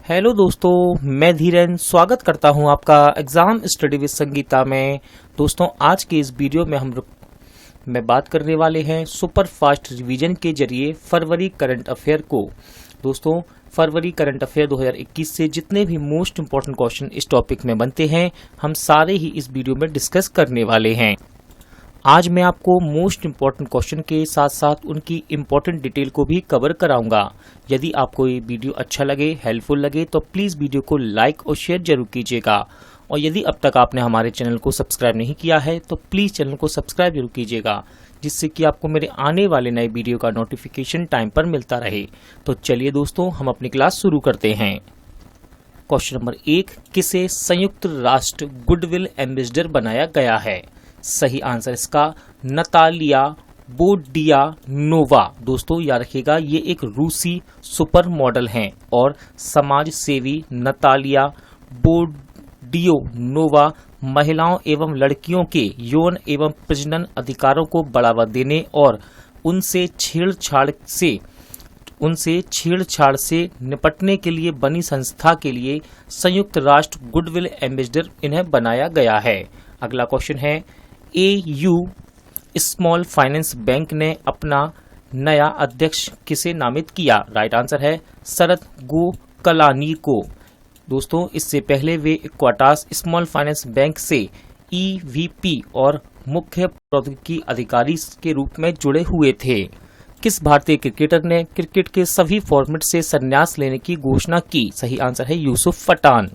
Hello दोस्तों, मैं धीरेन स्वागत करता हूं आपका एग्जाम स्टडी विद संगीता में। दोस्तों, आज के इस वीडियो में मैं बात करने वाले हैं सुपर फास्ट रिवीजन के जरिए फरवरी करंट अफेयर को। दोस्तों, फरवरी करंट अफेयर 2021 से जितने भी मोस्ट इंपॉर्टेंट क्वेश्चन इस टॉपिक में बनते हैं, हम सारे ही इस वीडियो में डिस्कस करने वाले हैं। आज मैं आपको मोस्ट इम्पॉर्टेंट क्वेश्चन के साथ साथ उनकी इम्पॉर्टेंट डिटेल को भी कवर कराऊंगा। यदि आपको ये वीडियो अच्छा लगे, हेल्पफुल लगे, तो प्लीज़ वीडियो को लाइक और शेयर जरूर कीजिएगा। और यदि अब तक आपने हमारे चैनल को सब्सक्राइब नहीं किया है तो प्लीज़ चैनल को सब्सक्राइब जरूर कीजिएगा, जिससे कि आपको मेरे आने वाले नए वीडियो का नोटिफिकेशन टाइम पर मिलता रहे। तो चलिए दोस्तों, हम अपनी क्लास शुरू करते हैं। क्वेश्चन नंबर 1, किसे संयुक्त राष्ट्र गुडविल एम्बेसडर बनाया गया है? सही आंसर इसका नतालिया बोडियानोवा। दोस्तों याद रखिएगा, ये एक रूसी सुपर मॉडल हैं और समाज सेवी नतालिया बोडियानोवा महिलाओं एवं लड़कियों के यौन एवं प्रजनन अधिकारों को बढ़ावा देने और उनसे छेड़छाड़ से निपटने के लिए बनी संस्था के लिए संयुक्त राष्ट्र गुडविल एम्बेसडर इन्हें बनाया गया है। अगला क्वेश्चन है, AU स्मॉल फाइनेंस बैंक ने अपना नया अध्यक्ष किसे नामित किया? राइट आंसर है शरद गोकलानी को। दोस्तों, इससे पहले वे इक्वाटास स्मॉल फाइनेंस बैंक से EVP और मुख्य प्रौद्योगिकी अधिकारी के रूप में जुड़े हुए थे। किस भारतीय क्रिकेटर ने क्रिकेट के सभी फॉर्मेट से संन्यास लेने की घोषणा की? सही आंसर है यूसुफ पठान।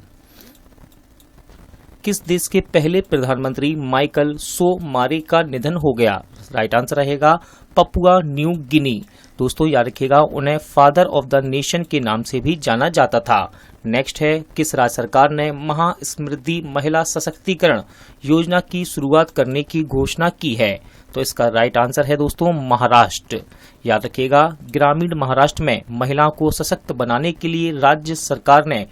किस देश के पहले प्रधानमंत्री माइकल सोमारे का निधन हो गया? राइट आंसर रहेगा पपुआ न्यू गिनी। दोस्तों याद रखिएगा, उन्हें फादर ऑफ द नेशन के नाम से भी जाना जाता था। नेक्स्ट है, किस राज्य सरकार ने महासमृद्धि महिला सशक्तिकरण योजना की शुरुआत करने की घोषणा की है? तो इसका राइट आंसर है दोस्तों महाराष्ट्र। याद रखिएगा, ग्रामीण महाराष्ट्र में महिलाओं को सशक्त बनाने के लिए राज्य सरकार ने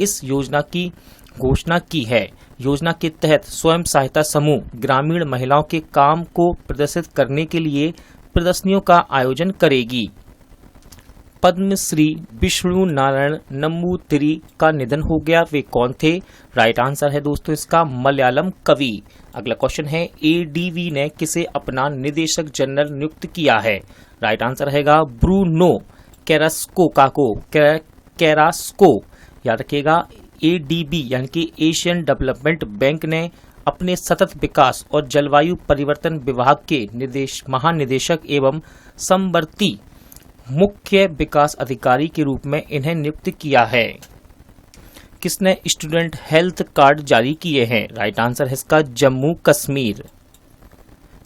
इस योजना की घोषणा की है। योजना के तहत स्वयं सहायता समूह ग्रामीण महिलाओं के काम को प्रदर्शित करने के लिए प्रदर्शनियों का आयोजन करेगी। पद्मश्री विष्णु नारायण नंबूतिरी का निधन हो गया, वे कौन थे? राइट आंसर है दोस्तों इसका मलयालम कवि। अगला क्वेश्चन है, ADB ने किसे अपना निदेशक जनरल नियुक्त किया है? राइट आंसर रहेगा ब्रूनो कैरास्को। याद रखिएगा, ADB यानी कि एशियन डेवलपमेंट बैंक ने अपने सतत विकास और जलवायु परिवर्तन विभाग के महानिदेशक एवं समवर्ती मुख्य विकास अधिकारी के रूप में इन्हें नियुक्त किया है। किसने स्टूडेंट हेल्थ कार्ड जारी किए हैं? राइट आंसर है इसका जम्मू कश्मीर।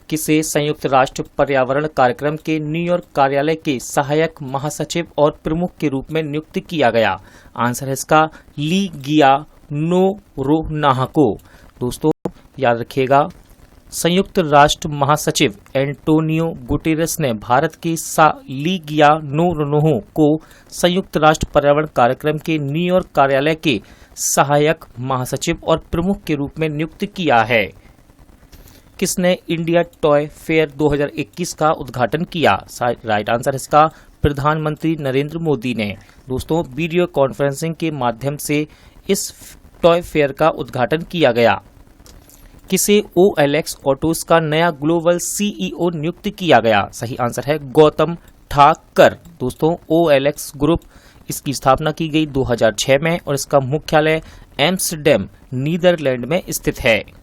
किसे संयुक्त राष्ट्र पर्यावरण कार्यक्रम के न्यूयॉर्क कार्यालय के सहायक महासचिव और प्रमुख के रूप में नियुक्त किया गया? आंसर है इसका लीगिया नोरोनाको। दोस्तों याद रखिएगा, संयुक्त राष्ट्र महासचिव एंटोनियो गुटेरेस ने भारत के लीगिया नोरोनोहो को संयुक्त राष्ट्र पर्यावरण कार्यक्रम के न्यूयॉर्क कार्यालय के सहायक महासचिव और प्रमुख के रूप में नियुक्त किया है। किसने इंडिया टॉय फेयर 2021 का उद्घाटन किया? राइट आंसर इसका प्रधानमंत्री नरेंद्र मोदी ने। दोस्तों, वीडियो कॉन्फ्रेंसिंग के माध्यम से इस टॉय फेयर का उद्घाटन किया गया। किसे OLX ऑटोज का नया ग्लोबल CEO नियुक्त किया गया? सही आंसर है गौतम ठाकर। दोस्तों, OLX ग्रुप, इसकी स्थापना की गई 2006 में और इसका मुख्यालय एम्स्टरडैम नीदरलैंड में स्थित है।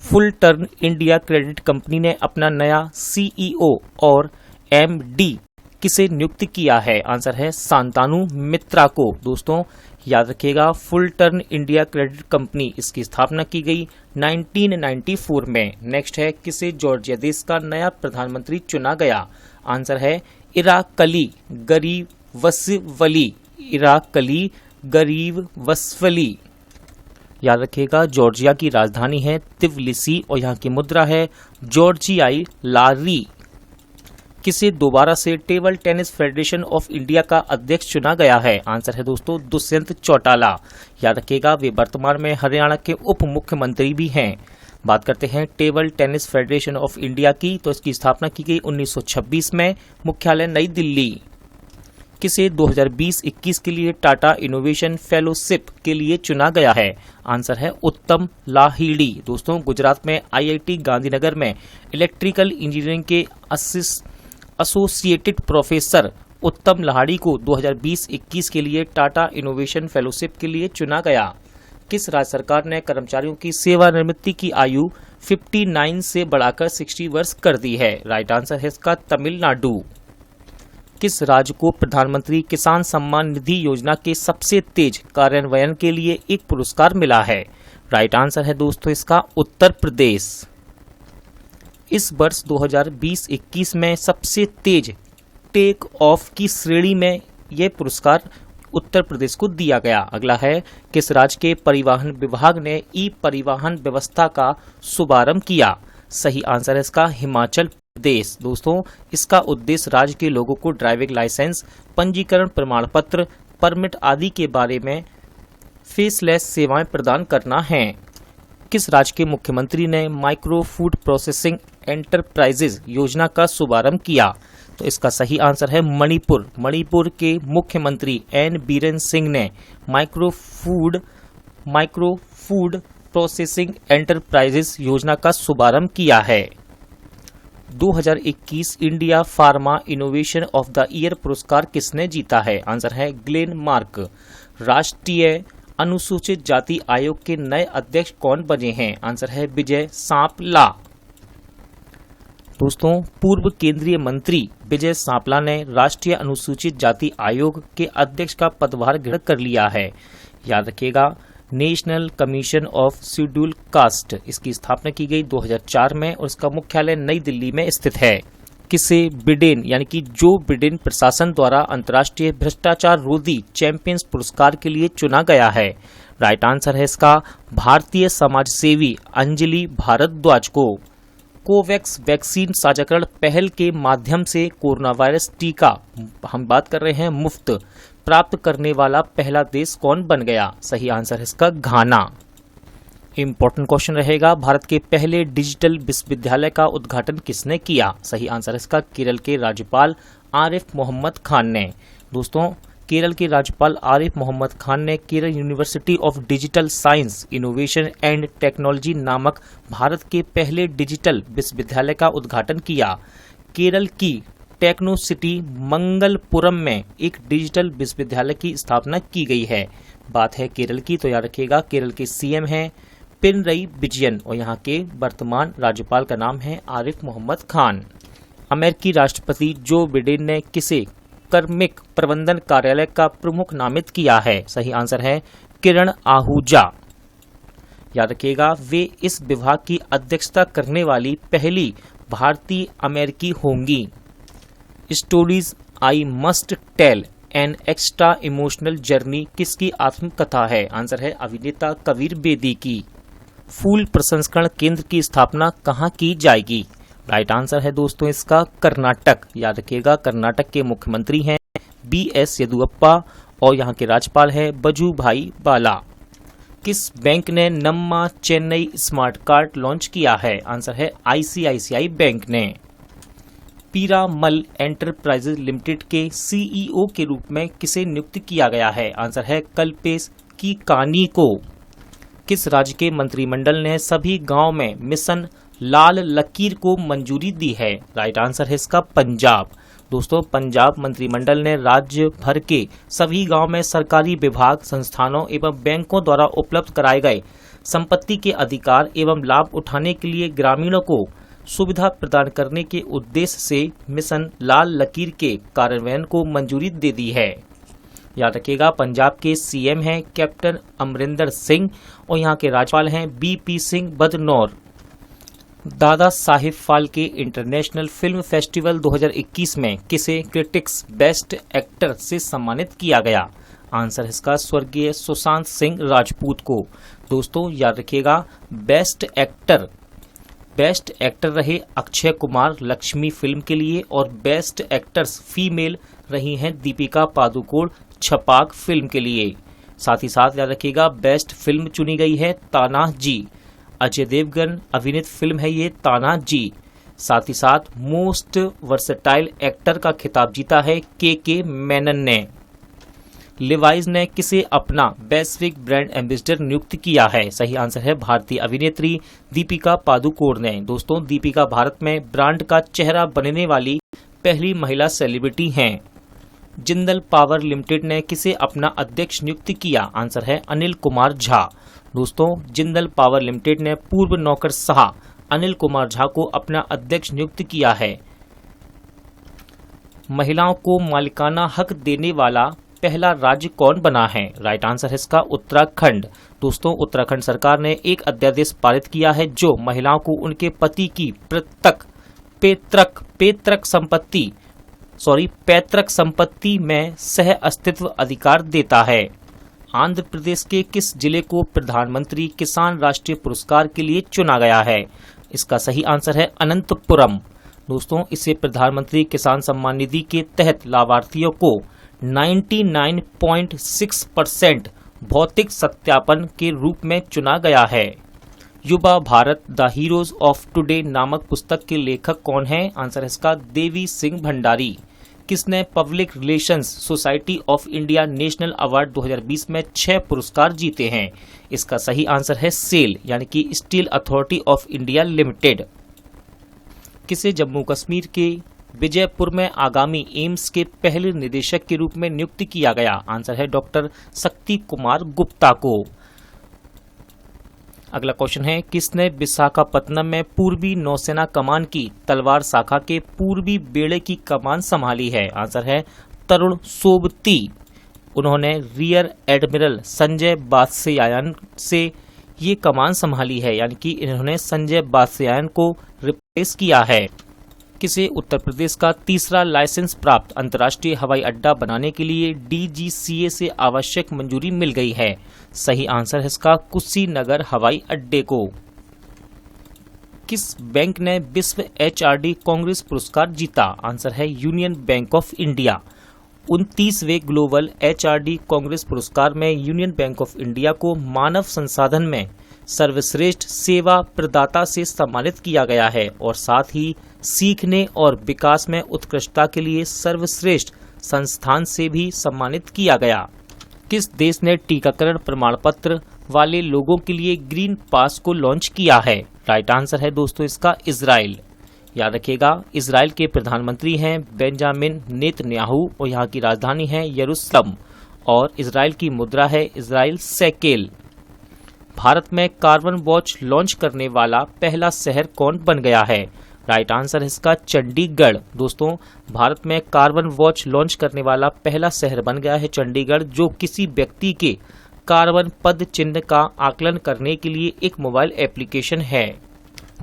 Full turn India credit company ने अपना नया CEO और MD किसे नियुक्त किया है? आंसर है शांतानु मित्रा को। दोस्तों याद रखिएगा, full turn India credit company, इसकी स्थापना की गई 1994 में। नेक्स्ट है, किसे जॉर्जिया देश का नया प्रधानमंत्री चुना गया? आंसर है इराकली गरीबवसवली। याद रखिएगा, जॉर्जिया की राजधानी है तिबिलिसी और यहाँ की मुद्रा है जॉर्जियाई लारी। किसे दोबारा से table tennis federation of India का अध्यक्ष चुना गया है? आंसर है दोस्तों दुष्यंत चौटाला। याद रखिएगा, वे वर्तमान में हरियाणा के उप मुख्यमंत्री भी हैं। बात करते हैं table tennis federation of India की, तो इसकी स्थापना की गई 1926 में, मुख्यालय नई दिल्ली। किसे 2020-21 के लिए टाटा इनोवेशन फेलोशिप के लिए चुना गया है? आंसर है उत्तम लाहिड़ी। दोस्तों, गुजरात में IIT गांधीनगर में इलेक्ट्रिकल इंजीनियरिंग के एसोसिएटेड प्रोफेसर उत्तम लाहिड़ी को 2020-21 के लिए टाटा इनोवेशन फेलोशिप के लिए चुना गया। किस राज्य सरकार ने कर्मचारियों की सेवानिवृत्ति की आयु 59 से बढ़ाकर 60 वर्ष कर दी है? राइट आंसर है इसका तमिलनाडु। किस राज्य को प्रधानमंत्री किसान सम्मान निधि योजना के सबसे तेज कार्यान्वयन के लिए एक पुरस्कार मिला है? राइट आंसर है दोस्तों इसका उत्तर प्रदेश। इस वर्ष 2020-21 में सबसे तेज टेक ऑफ की श्रेणी में यह पुरस्कार उत्तर प्रदेश को दिया गया। अगला है, किस राज्य के परिवहन विभाग ने ई परिवहन व्यवस्था का शुभारंभ किया? सही आंसर है इसका हिमाचल प्रदेश। दोस्तों, इसका उद्देश्य राज्य के लोगों को ड्राइविंग लाइसेंस, पंजीकरण प्रमाण पत्र, परमिट आदि के बारे में फेसलेस सेवाएं प्रदान करना है। किस राज्य के मुख्यमंत्री ने माइक्रो फूड प्रोसेसिंग एंटरप्राइजेज योजना का शुभारंभ किया? तो इसका सही आंसर है मणिपुर। मणिपुर के मुख्यमंत्री एन बीरेन सिंह ने माइक्रो फूड प्रोसेसिंग एंटरप्राइजेज योजना का शुभारंभ किया है। 2021 India pharma innovation of the year पुरस्कार किसने जीता है? आंसर है ग्लेन मार्क। राष्ट्रीय अनुसूचित जाति आयोग के नए अध्यक्ष कौन बने हैं? आंसर है विजय सांपला। दोस्तों, पूर्व केंद्रीय मंत्री विजय सांपला ने राष्ट्रीय अनुसूचित जाति आयोग के अध्यक्ष का पदभार ग्रहण कर लिया है। याद रखिएगा, national commission of schedule caste, इसकी स्थापना की गई 2004 में और इसका मुख्यालय नई दिल्ली में स्थित है। किसे बिडेन यानी कि जो बिडेन प्रशासन द्वारा अंतर्राष्ट्रीय भ्रष्टाचार रोधी चैंपियंस पुरस्कार के लिए चुना गया है? राइट आंसर है इसका भारतीय समाजसेवी अंजलि भारद्वाज को। कोवैक्स वैक्सीन साझाकरण पहल के माध्यम से कोरोना वायरस टीका, हम बात कर रहे हैं मुफ्त, प्राप्त करने वाला पहला देश कौन बन गया? सही आंसर है इसका घाना। इंपॉर्टेंट क्वेश्चन रहेगा, भारत के पहले डिजिटल विश्वविद्यालय का उद्घाटन किसने किया? सही आंसर है इसका केरल के राज्यपाल आरिफ मोहम्मद खान ने। दोस्तों, केरल के राज्यपाल आरिफ मोहम्मद खान ने Kerala university of digital science, innovation and technology नामक भारत के पहले डिजिटल विश्वविद्यालय का उद्घाटन किया। केरल की टेक्नो सिटी मंगलपुरम में एक डिजिटल विश्वविद्यालय की स्थापना की गई है। बात है केरल की, तो याद रखिएगा केरल के CM हैं पिनरई विजयन और यहाँ के वर्तमान राज्यपाल का नाम है आरिफ मोहम्मद खान। अमेरिकी राष्ट्रपति जो बिडेन ने किसे कार्मिक प्रबंधन कार्यालय का प्रमुख नामित किया है? सही आंसर है किरण आहूजा। याद रखिएगा, वे इस विभाग की अध्यक्षता करने वाली पहली भारतीय अमेरिकी होंगी। Stories I must tell an extra emotional journey किसकी आत्मकथा है? आंसर है अभिनेता कबीर बेदी की। फूल प्रसंस्करण केंद्र की स्थापना कहाँ की जाएगी? राइट आंसर है दोस्तों इसका कर्नाटक। याद रखिएगा, कर्नाटक के मुख्यमंत्री हैं BS येदियुरप्पा और यहाँ के राज्यपाल हैं वजुभाई वाला। किस बैंक ने नम्मा चेन्नई स्मार्ट कार्ड लॉन्च किया है? आंसर है ICICI बैंक ने। पीरामल एंटरप्राइजेज लिमिटेड के CEO के रूप में किसे नियुक्त किया गया है? आंसर है कल्पेश कीकानी को। किस राज्य के मंत्रिमंडल ने सभी गांव में मिशन लाल लकीर को मंजूरी दी है? राइट आंसर है इसका पंजाब। दोस्तों, पंजाब मंत्रिमंडल ने राज्य भर के सभी गांव में सरकारी विभाग, संस्थानों एवं बैंकों द्वारा उपलब्ध कराए गए संपत्ति के अधिकार एवं लाभ उठाने के लिए ग्रामीणों को सुविधा प्रदान करने के उद्देश्य से मिशन लाल लकीर के कार्यान्वयन को मंजूरी दे दी है। याद रखिएगा, पंजाब के CM हैं कैप्टन अमरिंदर सिंह और यहाँ के राज्यपाल हैं BP सिंह बदनौर। दादा Sahib Phalke international film festival 2021 में किसे क्रिटिक्स बेस्ट एक्टर से सम्मानित किया गया? आंसर है इसका स्वर्गीय सुशांत सिंह राजपूत को। दोस्तों, याद रखिएगा, बेस्ट एक्टर रहे अक्षय कुमार लक्ष्मी फिल्म के लिए और बेस्ट एक्टर्स फीमेल रही हैं दीपिका पादुकोण छपाक फिल्म के लिए। साथ ही साथ याद रखिएगा, बेस्ट फिल्म चुनी गई है तानाजी, अजय देवगन अभिनीत फिल्म है ये तानाजी। साथ ही साथ मोस्ट वर्सेटाइल एक्टर का खिताब जीता है के मेनन ने। लिवाइस ने किसे अपना वैश्विक ब्रांड एम्बेसडर नियुक्त किया है? सही आंसर है भारतीय अभिनेत्री दीपिका पादुकोण ने। दोस्तों, दीपिका भारत में ब्रांड का चेहरा बनने वाली पहली महिला सेलिब्रिटी हैं। जिंदल पावर लिमिटेड ने किसे अपना अध्यक्ष नियुक्त किया? आंसर है अनिल कुमार झा। दोस्तों, जिंदल पावर लिमिटेड ने पूर्व नौकरशाह अनिल कुमार झा को अपना अध्यक्ष नियुक्त किया है। महिलाओं को मालिकाना हक देने वाला पहला राज्य कौन बना है? राइट आंसर है इसका उत्तराखंड। दोस्तों, उत्तराखंड सरकार ने एक अध्यादेश पारित किया है जो महिलाओं को उनके पति की पैतृक संपत्ति में सह अस्तित्व अधिकार देता है। आंध्र प्रदेश के किस जिले को प्रधानमंत्री किसान राष्ट्रीय पुरस्कार के लिए चुना गया है? इसका सही आंसर है अनंतपुरम। दोस्तों, इसे प्रधानमंत्री किसान सम्मान निधि के तहत लाभार्थियों को 99.6% भौतिक सत्यापन के रूप में चुना गया है। युवा Bharat the heroes of today नामक पुस्तक के लेखक कौन है? आंसर है इसका देवी सिंह भंडारी। किसने public relations society of India national award 2020 में 6 पुरस्कार जीते हैं? इसका सही आंसर है सेल यानी कि steel authority of India limited. किसे जम्मू कश्मीर के विजयपुर में आगामी एम्स के पहले निदेशक के रूप में नियुक्त किया गया? आंसर है डॉक्टर शक्ति कुमार गुप्ता को। अगला क्वेश्चन है, किसने विशाखापत्तनम में पूर्वी नौसेना कमान की तलवार शाखा के पूर्वी बेड़े की कमान संभाली है? आंसर है तरुण सोबती। उन्होंने रियर एडमिरल संजय बात्स्यायन से ये कमान संभाली है, यानी कि इन्होंने संजय बात्स्यायन को रिप्लेस किया है। किसे उत्तर प्रदेश का तीसरा लाइसेंस प्राप्त अंतर्राष्ट्रीय हवाई अड्डा बनाने के लिए DGCA से आवश्यक मंजूरी मिल गई है? सही आंसर है इसका कुशीनगर हवाई अड्डे को। किस बैंक ने विश्व HRD कांग्रेस पुरस्कार जीता? आंसर है यूनियन बैंक ऑफ इंडिया। 29वें ग्लोबल HRD कांग्रेस पुरस्कार में यूनियन बैंक ऑफ इंडिया को मानव संसाधन में सर्वश्रेष्ठ सेवा प्रदाता से सम्मानित किया गया है और साथ ही सीखने और विकास में उत्कृष्टता के लिए सर्वश्रेष्ठ संस्थान से भी सम्मानित किया गया। किस देश ने टीकाकरण प्रमाण पत्र वाले लोगों के लिए ग्रीन पास को लॉन्च किया है? राइट आंसर है दोस्तों इसका इजराइल। याद रखिएगा, इजराइल के प्रधानमंत्री हैं बेंजामिन नेतन्याहू और यहाँ की राजधानी है यरूशलेम और इजराइल की मुद्रा है इजराइल शेकेल। भारत में कार्बन वॉच लॉन्च करने वाला पहला शहर कौन बन गया है? राइट आंसर है इसका चंडीगढ़। दोस्तों, भारत में कार्बन वॉच लॉन्च करने वाला पहला शहर बन गया है चंडीगढ़, जो किसी व्यक्ति के कार्बन पद चिन्ह का आकलन करने के लिए एक मोबाइल एप्लीकेशन है।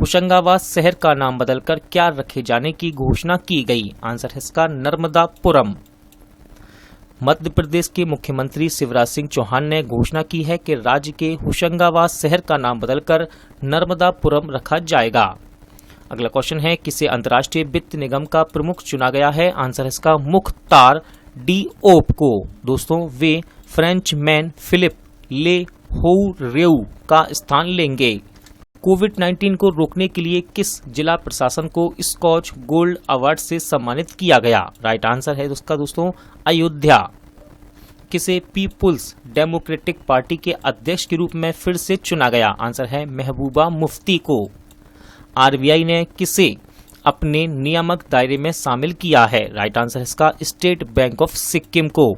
होशंगाबाद शहर का नाम बदलकर क्या रखे जाने की घोषणा की गई? आंसर है इसका नर्मदापुरम। मध्य प्रदेश के मुख्यमंत्री शिवराज सिंह चौहान ने घोषणा की है कि राज्य के होशंगाबाद शहर का नाम बदलकर नर्मदापुरम रखा जाएगा। अगला क्वेश्चन है, किसे अंतर्राष्ट्रीय वित्त निगम का प्रमुख चुना गया है? आंसर है इसका मुख्तार डिओप को। दोस्तों, वे फ्रेंचमैन फिलिप ले होरेउ का स्थान लेंगे। कोविड-19 को रोकने के लिए किस जिला प्रशासन को स्कॉच गोल्ड अवार्ड से सम्मानित किया गया? राइट आंसर है उसका दोस्तों अयोध्या। किसे पीपुल्स डेमोक्रेटिक पार्टी के अध्यक्ष के रूप में फिर से चुना गया? आंसर है महबूबा मुफ्ती को। RBI ने किसे अपने नियामक दायरे में शामिल किया है? राइट आंसर है इसका स्टेट बैंक ऑफ सिक्किम को।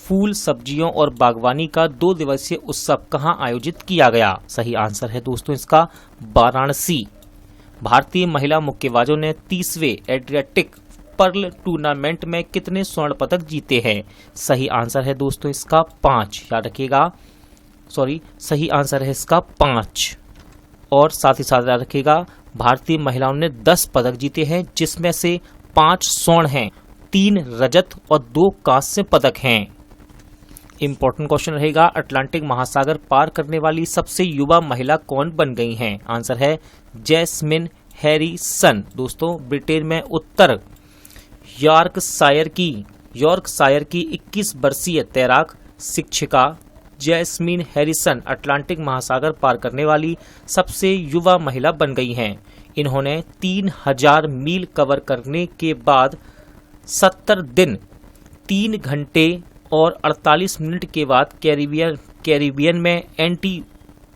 फूल, सब्जियों और बागवानी का 2 दिवसीय उत्सव कहां आयोजित किया गया? सही आंसर है दोस्तों इसका वाराणसी। भारतीय महिला मुक्केबाजों ने 30वें एड्रियाटिक पर्ल टूर्नामेंट में कितने स्वर्ण पदक जीते हैं? सही आंसर है दोस्तों इसका 5। याद रखिएगा, सही आंसर है इसका 5। और साथ ही साथ याद रखिएगा, भारतीय महिलाओं ने 10 पदक जीते हैं, जिसमें से 5 स्वर्ण हैं, 3 रजत और 2 कांस्य पदक हैं। इंपॉर्टेंट क्वेश्चन रहेगा, अटलांटिक महासागर पार करने वाली सबसे युवा महिला कौन बन गई हैं? आंसर है जैस्मिन हैरिसन। दोस्तों, ब्रिटेन में उत्तर यॉर्कशायर की 21 वर्षीय तैराक शिक्षिका जैस्मिन हैरिसन अटलांटिक महासागर पार करने वाली सबसे युवा महिला बन गई हैं। इन्होंने 3000 मील कवर करने के बाद 70 दिन 3 घंटे और 48 मिनट के बाद कैरिबियन में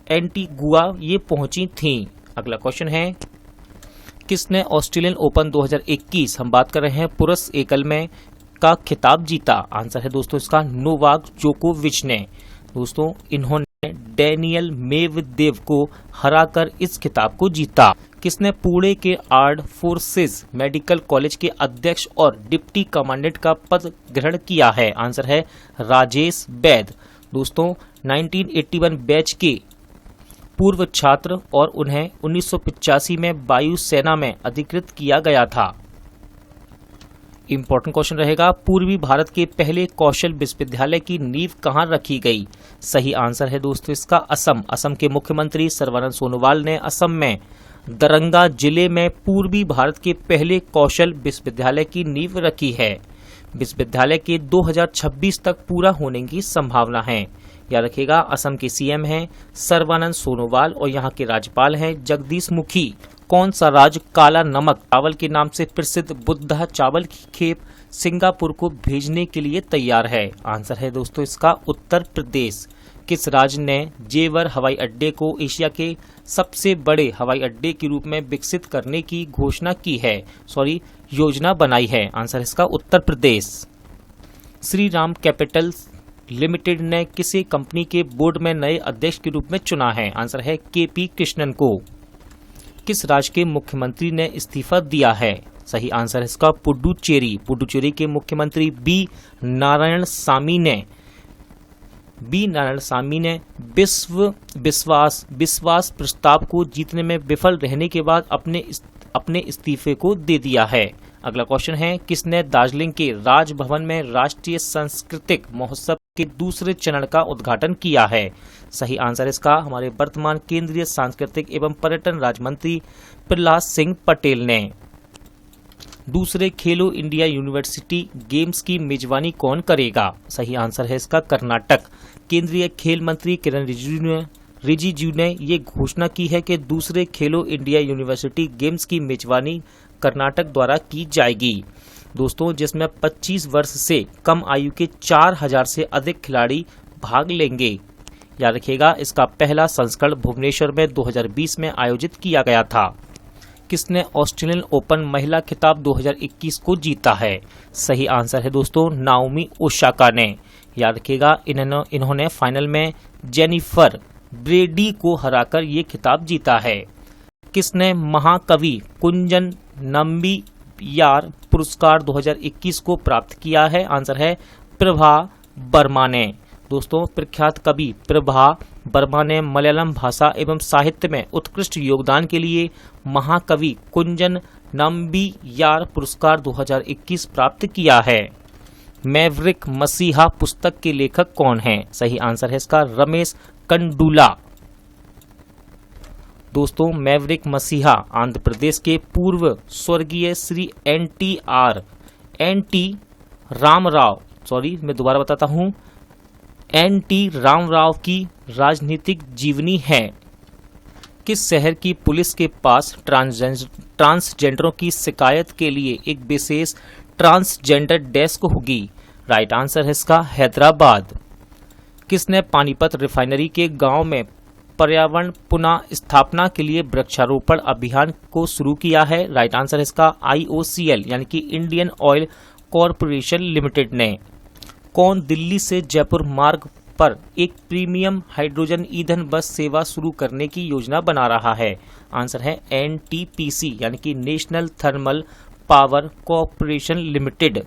एंटीगुआ ये पहुंची थीं। अगला क्वेश्चन है, किसने ऑस्ट्रेलियन ओपन 2021 हम बात कर रहे हैं पुरुष एकल में का खिताब जीता? आंसर है दोस्तों इसका नोवाक जोकोविच ने। दोस्तों इन्होंने डैनियल मेदवेदेव को हराकर इस खिताब को जीता। किसने पुणे के आर्म्ड फोर्सेस मेडिकल कॉलेज के अध्यक्ष और डिप्टी कमांडेंट का पद ग्रहण किया है? आंसर है राजेश वैद। दोस्तों 1981 बैच के पूर्व छात्र और उन्हें 1985 में वायुसेना में अधिकृत किया गया था। इंपॉर्टेंट क्वेश्चन रहेगा, पूर्वी भारत के पहले कौशल विश्वविद्यालय की नींव कहां रखी गई? सही आंसर है दोस्तों इसका असम। असम के मुख्यमंत्री सर्बानंद सोनोवाल ने असम में दरंगा जिले में पूर्वी भारत के पहले कौशल विश्वविद्यालय की नींव रखी है। विश्वविद्यालय के 2026 तक पूरा होने की संभावना है। याद रखिएगा, असम के सीएम हैं सर्बानंद सोनोवाल और यहाँ के राज्यपाल हैं जगदीश मुखी। कौन सा राज्य काला नमक चावल के नाम से प्रसिद्ध बुद्धा चावल की खेप सिंगापुर को भेजने के लिए तैयार है? आंसर है दोस्तों इसका उत्तर प्रदेश। किस राज्य ने जेवर हवाई अड्डे को एशिया के सबसे बड़े हवाई अड्डे के रूप में विकसित करने की घोषणा की है, योजना बनाई है? आंसर है इसका उत्तर प्रदेश। श्री राम कैपिटल लिमिटेड ने किसी कंपनी के बोर्ड में नए अध्यक्ष के रूप में चुना है? आंसर है केपी कृष्णन को। किस राज्य के मुख्यमंत्री ने इस्तीफा दिया है? सही आंसर है इसका पुडुचेरी। पुडुचेरी के मुख्यमंत्री बी नारायण सामी ने विश्वास प्रस्ताव को जीतने में विफल रहने के बाद अपने इस्तीफे को दे दिया है। अगला क्वेश्चन है, किसने दार्जिलिंग के राजभवन में राष्ट्रीय सांस्कृतिक महोत्सव के दूसरे चरण का उद्घाटन किया है? सही आंसर इसका हमारे वर्तमान केंद्रीय सांस्कृतिक एवं पर्यटन राज्य मंत्री प्रहलाद सिंह पटेल ने। दूसरे खेलो इंडिया यूनिवर्सिटी गेम्स की मेजबानी कौन करेगा? सही आंसर है इसका कर्नाटक। केंद्रीय खेल मंत्री किरण रिजिजू ने ये घोषणा की है कि दूसरे खेलो इंडिया यूनिवर्सिटी गेम्स की मेजबानी कर्नाटक द्वारा की जाएगी। दोस्तों जिसमें 25 वर्ष से कम आयु के 4000 से अधिक खिलाड़ी भाग लेंगे। याद रखिएगा, इसका पहला संस्करण भुवनेश्वर में 2020 में आयोजित किया गया था। किसने ऑस्ट्रेलियन ओपन महिला खिताब 2021 को जीता है? सही आंसर है दोस्तों नाओमी ओसाका ने। याद रखिएगा, इन्होंने फाइनल में जेनिफर ब्रेडी को हराकर ये खिताब जीता है। किसने महाकवि कुंजन नम्बियार पुरस्कार 2021 को प्राप्त किया है? आंसर है प्रभा वर्मा ने। दोस्तों प्रख्यात कवि प्रभा वर्मा ने मलयालम भाषा एवं साहित्य में उत्कृष्ट योगदान के लिए महाकवि कुंजन नम्बियार पुरस्कार 2021 प्राप्त किया है। मैवरिक मसीहा पुस्तक के लेखक कौन है? सही आंसर है इसका रमेश कंडुला। दोस्तों मैवरिक मसीहा आंध्र प्रदेश के पूर्व स्वर्गीय श्री एन.टी. रामराव की राजनीतिक जीवनी है। किस शहर की पुलिस के पास ट्रांसजेंडरों की शिकायत के लिए एक विशेष ट्रांसजेंडर डेस्क होगी? राइट आंसर है इसका हैदराबाद। किसने पानीपत रिफाइनरी के गांव में पर्यावरण पुनः स्थापना के लिए वृक्षारोपण अभियान को शुरू किया है? राइट आंसर है इसका IOCL यानी कि इंडियन ऑयल कॉरपोरेशन लिमिटेड ने। कौन दिल्ली से जयपुर मार्ग पर एक प्रीमियम हाइड्रोजन ईंधन बस सेवा शुरू करने की योजना बना रहा है? आंसर है NTPC यानी कि national thermal power corporation limited.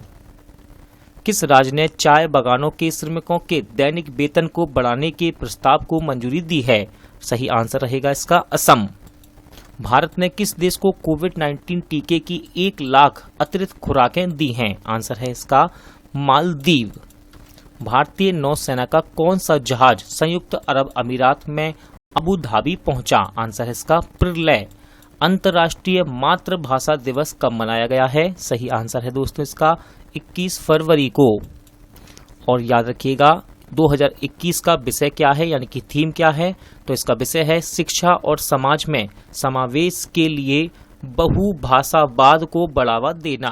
किस राज्य ने चाय बागानों के श्रमिकों के दैनिक वेतन को बढ़ाने के प्रस्ताव को मंजूरी दी है? सही आंसर रहेगा इसका असम। भारत ने किस देश को कोविड-19 टीके की 1 लाख अतिरिक्त खुराकें दी हैं? आंसर है इसका मालदीव। भारतीय नौसेना का कौन सा जहाज संयुक्त अरब अमीरात में अबू धाबी पहुंचा? आंसर है इसका प्रलय। अंतर्राष्ट्रीय मातृभाषा दिवस कब मनाया गया है? सही आंसर है दोस्तों इसका 21 फरवरी को। और याद रखिएगा 2021 का विषय क्या है यानी कि थीम क्या है? तो इसका विषय है शिक्षा और समाज में समावेश के लिए बहुभाषावाद को बढ़ावा देना।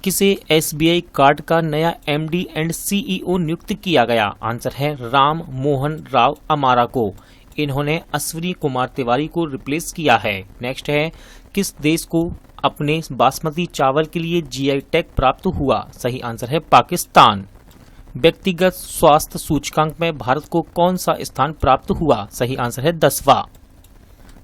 किसे एसबीआई कार्ड का नया एमडी एंड सीईओ नियुक्त किया गया? आंसर है राम मोहन राव अमारा को। इन्होंने अश्विनी कुमार तिवारी को रिप्लेस किया है। नेक्स्ट है, किस देश को अपने बासमती चावल के लिए जीआई टैग प्राप्त हुआ? सही आंसर है पाकिस्तान। व्यक्तिगत स्वास्थ्य सूचकांक में भारत को कौन सा स्थान प्राप्त हुआ? सही आंसर है 10वां।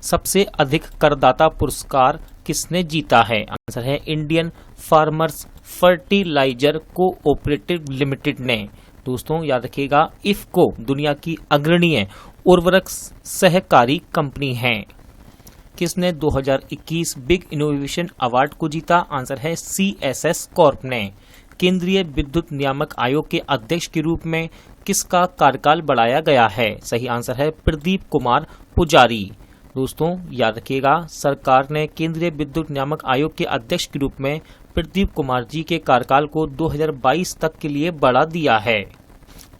सबसे अधिक करदाता पुरस्कार किसने जीता है? आंसर है Indian farmers fertiliser cooperative limited ने। दोस्तों याद रखिएगा, इफको दुनिया की अग्रणीय उर्वरक सहकारी कंपनी है। किसने 2021 बिग इनोवेशन अवार्ड को जीता? आंसर है सीएसएस कॉर्प ने। केंद्रीय विद्युत नियामक आयोग के अध्यक्ष के रूप में किसका कार्यकाल बढ़ाया गया है? सही आंसर है प्रदीप कुमार पुजारी। दोस्तों याद रखिएगा, सरकार ने केंद्रीय विद्युत नियामक आयोग के अध्यक्ष के रूप में प्रदीप कुमार जी के कार्यकाल को 2022 तक के लिए बढ़ा दिया है।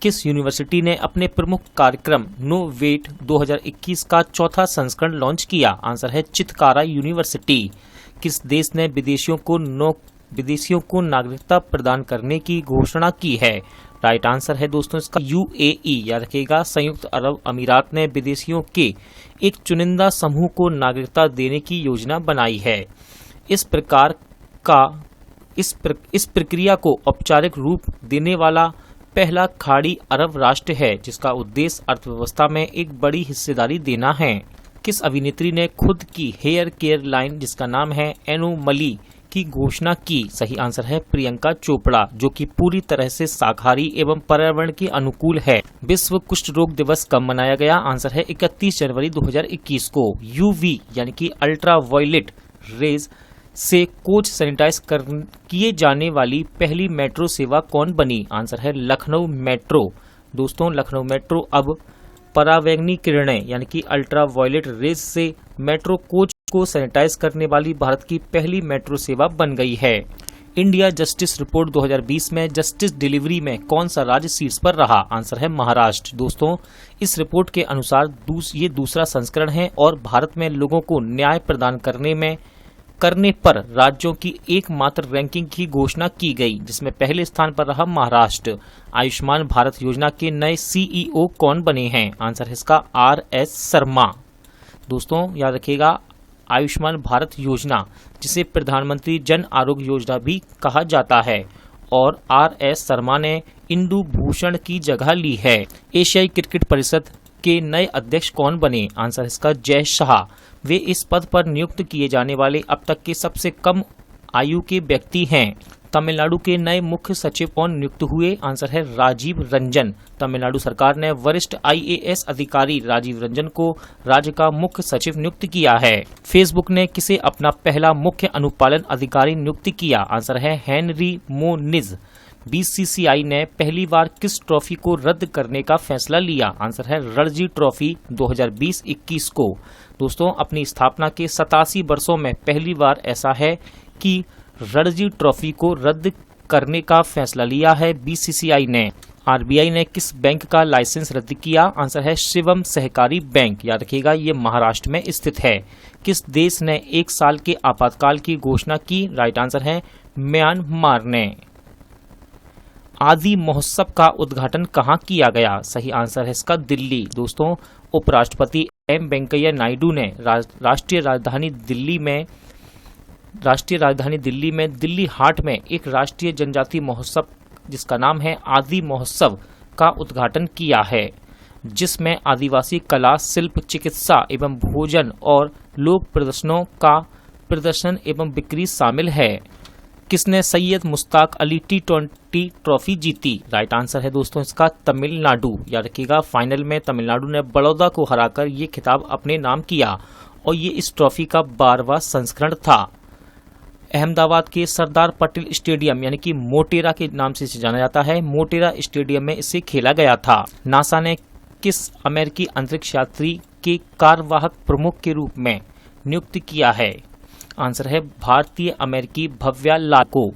किस यूनिवर्सिटी ने अपने प्रमुख कार्यक्रम नो वेट 2021 का चौथा संस्करण लॉन्च किया? आंसर है चितकारा यूनिवर्सिटी। किस देश ने विदेशियों को नागरिकता प्रदान करने की घोषणा की है? राइट आंसर है दोस्तों इसका यूएई। याद रखिएगा, संयुक्त अरब अमीरात ने विदेशियों के एक चुनिंदा समूह को नागरिकता देने की योजना बनाई है। इस प्रक्रिया को औपचारिक रूप देने वाला पहला खाड़ी अरब राष्ट्र है, जिसका उद्देश्य अर्थव्यवस्था में एक बड़ी हिस्सेदारी देना है। किस अभिनेत्री ने खुद की हेयर केयर लाइन जिसका नाम है एनोमली की घोषणा की? सही आंसर है प्रियंका चोपड़ा, जो कि पूरी तरह से शाकाहारी एवं पर्यावरण के अनुकूल है। विश्व कुष्ठ रोग दिवस कब मनाया गया? आंसर है 31 जनवरी 2021 को। यूवी यानी कि अल्ट्रावायलेट रेज से कोच सैनिटाइज किए जाने वाली पहली मेट्रो सेवा कौन बनी? आंसर है लखनऊ मेट्रो। दोस्तों लखनऊ मेट्रो अब परावैंगनी किरणें यानी कि अल्ट्रावायलेट रेज से मेट्रो कोच को सैनिटाइज करने वाली भारत की पहली मेट्रो सेवा बन गई है। इंडिया जस्टिस रिपोर्ट 2020 में जस्टिस डिलीवरी में कौन सा राज्य शीर्ष पर रहा? आंसर है महाराष्ट्र। दोस्तों इस रिपोर्ट के अनुसार ये दूसरा संस्करण है और भारत में लोगों को न्याय प्रदान करने पर राज्यों की एकमात्र रैंकिंग की घोषणा की गई, जिसमें पहले स्थान पर रहा महाराष्ट्र। आयुष्मान भारत योजना के नए सीईओ कौन बने हैं? आंसर है इसका आरएस शर्मा। दोस्तों याद रखिएगा, आयुष्मान भारत योजना जिसे प्रधानमंत्री जन आरोग्य योजना भी कहा जाता है और आरएस शर्मा ने इंदु भूषण की जगह ली है। एशियाई क्रिकेट परिषद के नए अध्यक्ष कौन बने? आंसर इसका जय शाह। वे इस पद पर नियुक्त किए जाने वाले अब तक के सबसे कम आयु के व्यक्ति हैं। तमिलनाडु के नए मुख्य सचिव कौन नियुक्त हुए? आंसर है राजीव रंजन। तमिलनाडु सरकार ने वरिष्ठ आईएएस अधिकारी राजीव रंजन को राज्य का मुख्य सचिव नियुक्त किया है। फेसबुक ने किसे अपना पहला मुख्य अनुपालन अधिकारी नियुक्त किया? आंसर है हेनरी मोनिज। बीसीसीआई ने पहली बार किस ट्रॉफी को रद्द करने का फैसला लिया? आंसर है रणजी ट्रॉफी 2020-21 को। दोस्तों अपनी स्थापना के 87 वर्षों में पहली बार ऐसा है कि रणजी ट्रॉफी को रद्द करने का फैसला लिया है बीसीसीआई ने। आरबीआई ने किस बैंक का लाइसेंस रद्द किया? आंसर है शिवम सहकारी बैंक। याद रखिएगा ये महाराष्ट्र में स्थित है। किस देश ने 1 साल के आपातकाल की घोषणा की? राइट आंसर है म्यांमार ने। आदि महोत्सव का उद्घाटन कहाँ किया गया? सही आंसर है इसका दिल्ली। दोस्तों उपराष्ट्रपति एम वेंकैया नायडू ने राष्ट्रीय राजधानी दिल्ली में दिल्ली हाट में एक राष्ट्रीय जनजाति महोत्सव जिसका नाम है आदि महोत्सव का उद्घाटन किया है, जिसमें आदिवासी कला, शिल्प, चिकित्सा एवं भोजन और लोक प्रदर्शनों का प्रदर्शन एवं बिक्री शामिल है। किसने सैयद मुश्ताक अली T20 ट्रॉफी जीती? राइट आंसर है दोस्तों इसका तमिलनाडु। याद रखिएगा फाइनल में तमिलनाडु ने बड़ौदा को हराकर ये खिताब अपने नाम किया और ये इस ट्रॉफी का 12वां संस्करण था। अहमदाबाद के सरदार पटेल स्टेडियम यानी कि मोटेरा के नाम से इसे जाना जाता है, मोटेरा स्टेडियम में इसे खेला गया था। नासा ने किस अमेरिकी अंतरिक्ष यात्री के कार्यवाहक प्रमुख के रूप में नियुक्त किया है? आंसर है भारतीय अमेरिकी भव्या लाल को।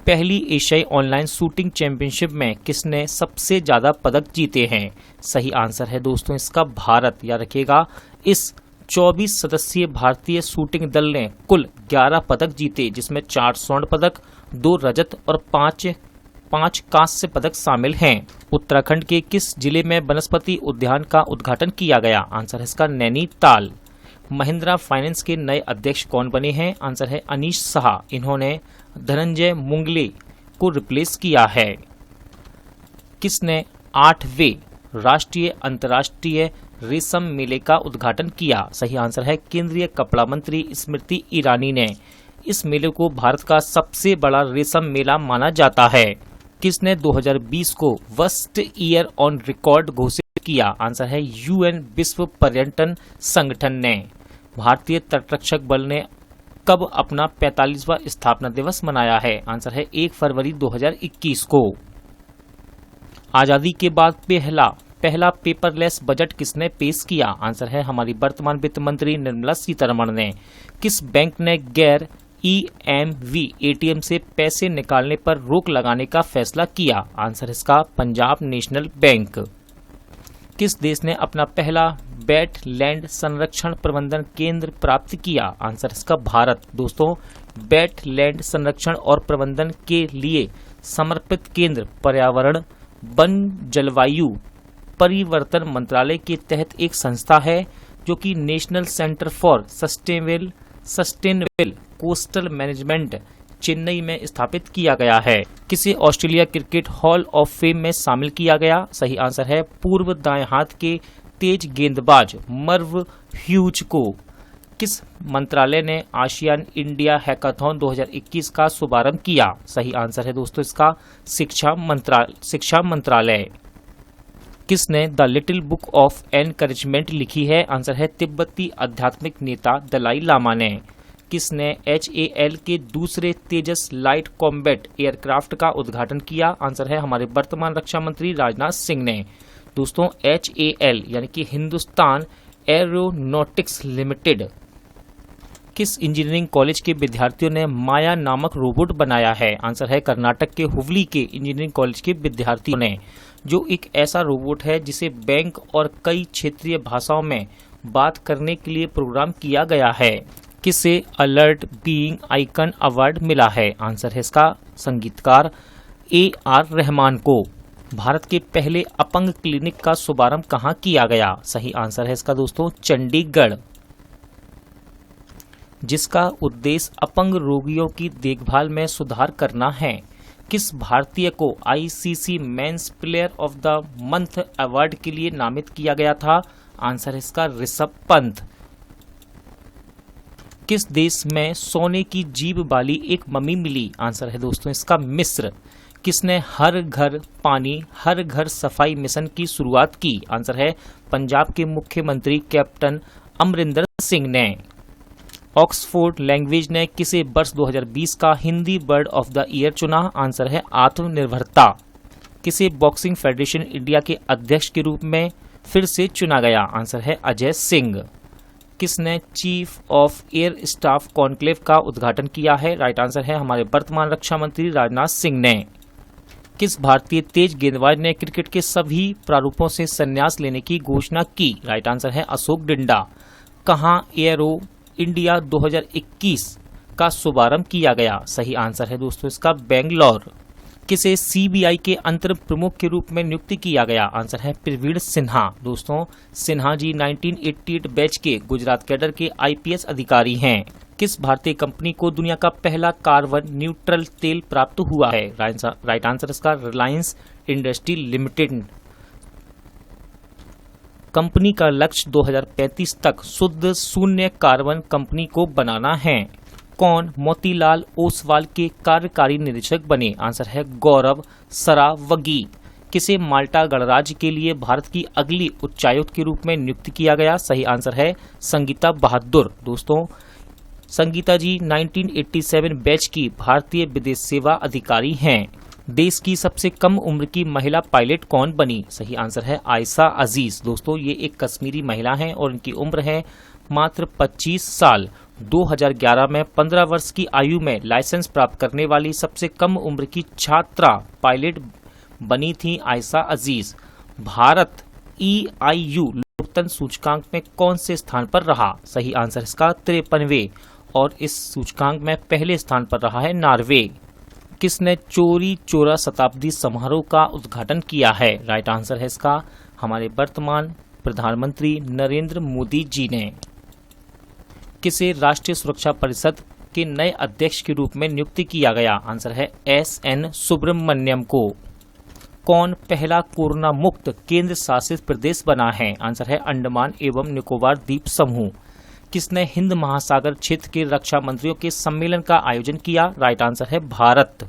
पहली एशियाई ऑनलाइन शूटिंग चैंपियनशिप में किसने सबसे ज्यादा पदक जीते हैं? सही आंसर है दोस्तों इसका भारत। याद रखिएगा इस 24 सदस्यीय भारतीय शूटिंग दल ने कुल 11 पदक जीते, जिसमें 4 स्वर्ण पदक, 2 रजत और 5 कांस्य पदक शामिल हैं। उत्तराखंड के किस जिले में वनस्पति उद्यान का उद्घाटन किया गया? आंसर है इसका नैनीताल। महिंद्रा फाइनेंस के नए अध्यक्ष कौन बने हैं? आंसर है अनीश शाह। इन्होंने धनंजय मुंगले को रिप्लेस किया है। किसने 8वें राष्ट्रीय अंतर्राष्ट्रीय रेशम मेले का उद्घाटन किया? सही आंसर है केंद्रीय कपड़ा मंत्री स्मृति ईरानी ने। इस मेले को भारत का सबसे बड़ा रेशम मेला माना जाता है। किसने 2020 को वर्स्ट ईयर ऑन रिकॉर्ड घोषित किया? आंसर है यूएन विश्व पर्यटन संगठन ने। भारतीय तटरक्षक बल ने कब अपना 45वां स्थापना दिवस मनाया है? आंसर है 1 फरवरी 2021 को। आजादी के बाद पहला पेपरलेस बजट किसने पेश किया? आंसर है हमारी वर्तमान वित्त मंत्री निर्मला सीतारमण ने। किस बैंक ने गैर EMV ATM से पैसे निकालने पर रोक लगाने का फैसला किया? आंसर इसका पंजाब नेशनल बैंक। किस देश ने अपना पहला वेटलैंड संरक्षण प्रबंधन केंद्र प्राप्त किया? आंसर इसका भारत। दोस्तों, वेटलैंड संरक्षण और प्रबंधन के लिए समर्पित केंद्र पर्यावरण, वन, जलवायु परिवर्तन मंत्रालय के तहत एक संस्था है जो कि national centre for sustainable coastal management Chennai में स्थापित किया गया है। किसे Australia cricket hall of fame में शामिल किया गया? सही आंसर है पूर्व दाएं हाथ के तेज गेंदबाज मर्व ह्यूज को। किस मंत्रालय ने आसियान इंडिया हैकाथॉन 2021 का शुभारंभ किया? सही आंसर है दोस्तों इसका शिक्षा मंत्रालय। किसने the little book of encouragement लिखी है? आंसर है तिब्बती आध्यात्मिक नेता दलाई लामा ने। किसने HAL के दूसरे तेजस लाइट कॉम्बैट एयरक्राफ्ट का उद्घाटन किया? आंसर है हमारे वर्तमान रक्षा मंत्री राजनाथ सिंह ने। दोस्तों, HAL यानी कि हिंदुस्तान एरोनॉटिक्स लिमिटेड किस इंजीनियरिंग कॉलेज के विद्यार्थियों ने माया नामक रोबोट बनाया है? आंसर है कर्नाटक के हुबली के इंजीनियरिंग कॉलेज के विद्यार्थियों ने, जो एक ऐसा रोबोट है जिसे बैंक और कई क्षेत्रीय भाषाओं में बात करने के लिए प्रोग्राम किया गया है। किसे अलर्ट बीइंग आइकन अवार्ड मिला है? आंसर है इसका संगीतकार AR रहमान को। भारत के पहले अपंग क्लिनिक का शुभारंभ कहाँ किया गया? सही आंसर है इसका दोस्तों चंडीगढ़, जिसका उद्देश्य अपंग रोगियों की देखभाल में सुधार करना है। किस भारतीय को ICC men's player of the month award के लिए नामित किया गया था? आंसर है इसका ऋषभ पंत। किस देश में सोने की जीभ वाली एक मम्मी मिली? आंसर है दोस्तों इसका मिस्र। किसने हर घर पानी हर घर सफाई मिशन की शुरुआत की? आंसर है पंजाब के मुख्यमंत्री कैप्टन अमरिंदर सिंह ने। ऑक्सफोर्ड लैंग्वेज ने किसे वर्ष 2020 का Hindi word of the year चुना? आंसर है आत्मनिर्भरता। किसे बॉक्सिंग फेडरेशन इंडिया के अध्यक्ष के रूप में फिर से चुना गया? आंसर है अजय सिंह। किसने chief of air staff conclave का उद्घाटन किया है? राइट आंसर है हमारे वर्तमान रक्षा मंत्री राजनाथ सिंह ने। किस भारतीय तेज गेंदबाज ने क्रिकेट के सभी प्रारूपों से संन्यास लेने की घोषणा की? राइट आंसर है अशोक डिंडा। कहां एरो इंडिया 2021 का शुभारंभ किया गया? सही आंसर है दोस्तों इसका बेंगलोर। किसे CBI के अंतरिम प्रमुख के रूप में नियुक्ति किया गया? आंसर है प्रवीण सिन्हा। दोस्तों, सिन्हा जी 1988 बैच के गुजरात कैडर के IPS अधिकारी हैं। किस भारतीय कंपनी को दुनिया का पहला कार्बन न्यूट्रल तेल प्राप्त हुआ है? राइट आंसर इसका रिलायंस इंडस्ट्री लिमिटेड। कंपनी का लक्ष्य 2035 तक शुद्ध शून्य कार्बन कंपनी को बनाना है। कौन मोतीलाल ओसवाल के कार्यकारी निदेशक बने? आंसर है गौरव सरावगी। किसे माल्टा गणराज्य के लिए भारत की अगली उच्चायुक्त के रूप में नियुक्त किया गया? सही आंसर है संगीता बहादुर। दोस्तों, संगीता जी 1987 बैच की भारतीय विदेश सेवा अधिकारी हैं। देश की सबसे कम उम्र की महिला पायलट कौन बनी? सही आंसर है आयशा अजीज। दोस्तों, ये एक कश्मीरी महिला हैं और इनकी उम्र है मात्र 25 साल। 2011 में 15 वर्ष की आयु में लाइसेंस प्राप्त करने वाली सबसे कम उम्र की छात्रा पायलट बनी थी आयशा अजीज। भारत EIU परिवर्तन सूचकांक में कौन से स्थान पर रहा? सही आंसर इसका 53वें, और इस सूचकांक में पहले स्थान पर रहा है नॉर्वे। किसने चोरी चोरा शताब्दी समारोह का उद्घाटन किया है? राइट आंसर है इसका हमारे वर्तमान प्रधानमंत्री नरेंद्र मोदी जी ने। किसे राष्ट्रीय सुरक्षा परिषद के नए अध्यक्ष के रूप में नियुक्ति किया गया? आंसर है SN सुब्रमण्यम को। कौन पहला कोरोना मुक्त केंद्र शासित प्रदेश बना है? आंसर है अंडमान एवं निकोबार द्वीप समूह। किसने हिंद महासागर क्षेत्र के रक्षा मंत्रियों के सम्मेलन का आयोजन किया? राइट आंसर है भारत।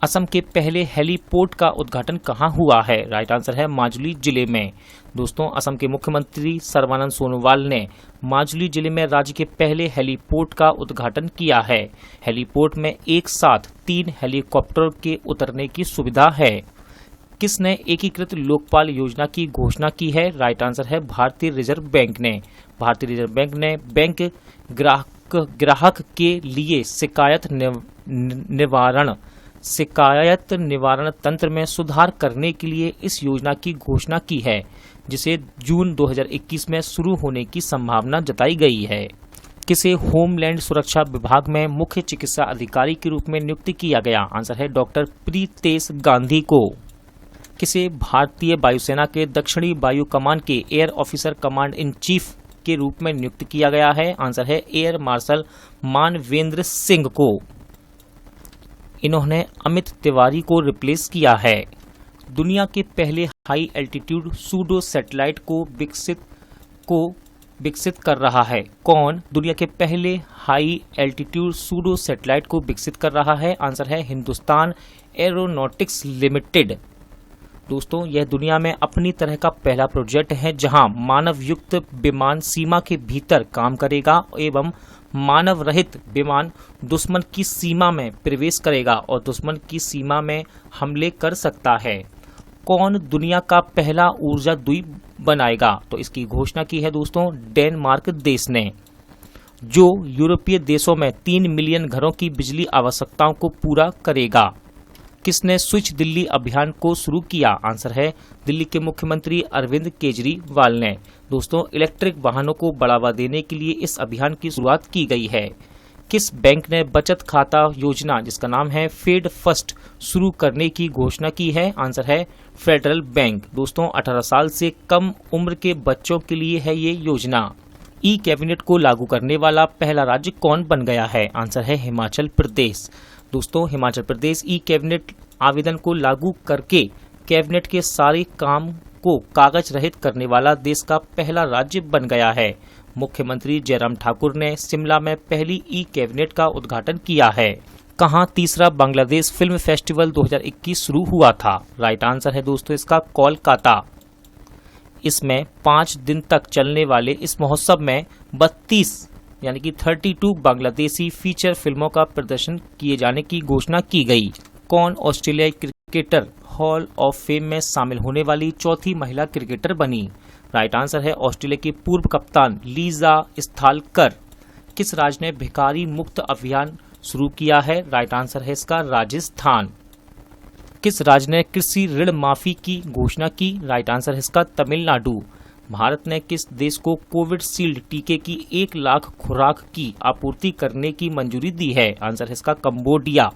असम के पहले हेलीपोर्ट का उद्घाटन कहाँ हुआ है? राइट आंसर है माजुली जिले में। दोस्तों, असम के मुख्यमंत्री सर्बानंद सोनोवाल ने माजुली जिले में राज्य के पहले हेलीपोर्ट का उद्घाटन किया है। हेलीपोर्ट में एक साथ 3 हेलीकॉप्टर के उतरने की सुविधा है। किसने एकीकृत लोकपाल योजना की घोषणा की है? राइट आंसर है भारतीय रिजर्व बैंक ने। भारतीय रिजर्व बैंक ने बैंक ग्राहक के लिए शिकायत निवारण तंत्र में सुधार करने के लिए इस योजना की घोषणा की है, जिसे जून 2021 में शुरू होने की संभावना जताई गई है। किसे होमलैंड सुरक्षा विभाग में मुख्य चिकित्सा अधिकारी के रूप में नियुक्त किया गया? आंसर है डॉक्टर प्रीतेश गांधी को। किसे भारतीय वायुसेना के दक्षिणी वायु कमान के air officer command in chief के रूप में नियुक्त किया गया है? आंसर है एयर मार्शल मानवेंद्र सिंह को। इन्होंने अमित तिवारी को रिप्लेस किया है। दुनिया के पहले हाई एल्टीट्यूड सूडो सैटेलाइट को विकसित कर रहा है कौन? दुनिया के पहले हाई एल्टीट्यूड सूडो सैटेलाइट को विकसित कर रहा है? आंसर है हिंदुस्तान एरोनॉटिक्स लिमिटेड। दोस्तों, यह दुनिया में अपनी तरह का पहला प्रोजेक्ट है जहां मानव युक्त विमान सीमा के भीतर काम करेगा एवं मानव रहित विमान दुश्मन की सीमा में प्रवेश करेगा और दुश्मन की सीमा में हमले कर सकता है। कौन दुनिया का पहला ऊर्जा द्वीप बनाएगा? तो इसकी घोषणा की है दोस्तों डेनमार्क देश ने, जो यूरोपीय देशों में 3 मिलियन घरों की बिजली आवश्यकताओं को पूरा करेगा। किसने स्विच दिल्ली अभियान को शुरू किया? आंसर है दिल्ली के मुख्यमंत्री अरविंद केजरीवाल ने। दोस्तों, इलेक्ट्रिक वाहनों को बढ़ावा देने के लिए इस अभियान की शुरुआत की गई है। किस बैंक ने बचत खाता योजना जिसका नाम है फेड फर्स्ट शुरू करने की घोषणा की है? आंसर है फेडरल बैंक। दोस्तों, 18 साल से कम उम्र के बच्चों के लिए है ये योजना। ई कैबिनेट को लागू करने वाला पहला राज्य कौन बन गया है? आंसर है हिमाचल प्रदेश। दोस्तों, हिमाचल प्रदेश ई कैबिनेट आवेदन को लागू करके कैबिनेट के सारे काम को कागज रहित करने वाला देश का पहला राज्य बन गया है। मुख्यमंत्री जयराम ठाकुर ने शिमला में पहली ई कैबिनेट का उद्घाटन किया है। कहां तीसरा बांग्लादेश फिल्म फेस्टिवल 2021 शुरू हुआ था? राइट आंसर है दोस्तों इसका कोलकाता। इसमें 5 दिन तक चलने वाले इस महोत्सव में 32 यानी कि 32 बांग्लादेशी फीचर फिल्मों का प्रदर्शन किए जाने की घोषणा की गई। कौन ऑस्ट्रेलियाई क्रिकेटर हॉल ऑफ फेम में शामिल होने वाली चौथी महिला क्रिकेटर बनी? राइट आंसर है ऑस्ट्रेलिया की पूर्व कप्तान लीजा स्थालकर। किस राज्य ने भिखारी मुक्त अभियान शुरू किया है? राइट आंसर है इसका राजस्थान। किस राज्य ने कृषि ऋण माफी की घोषणा की? राइट आंसर है इसका तमिलनाडु। भारत ने किस देश को कोविशील्ड टीके की 1 लाख खुराक की आपूर्ति करने की मंजूरी दी है? आंसर है इसका कंबोडिया।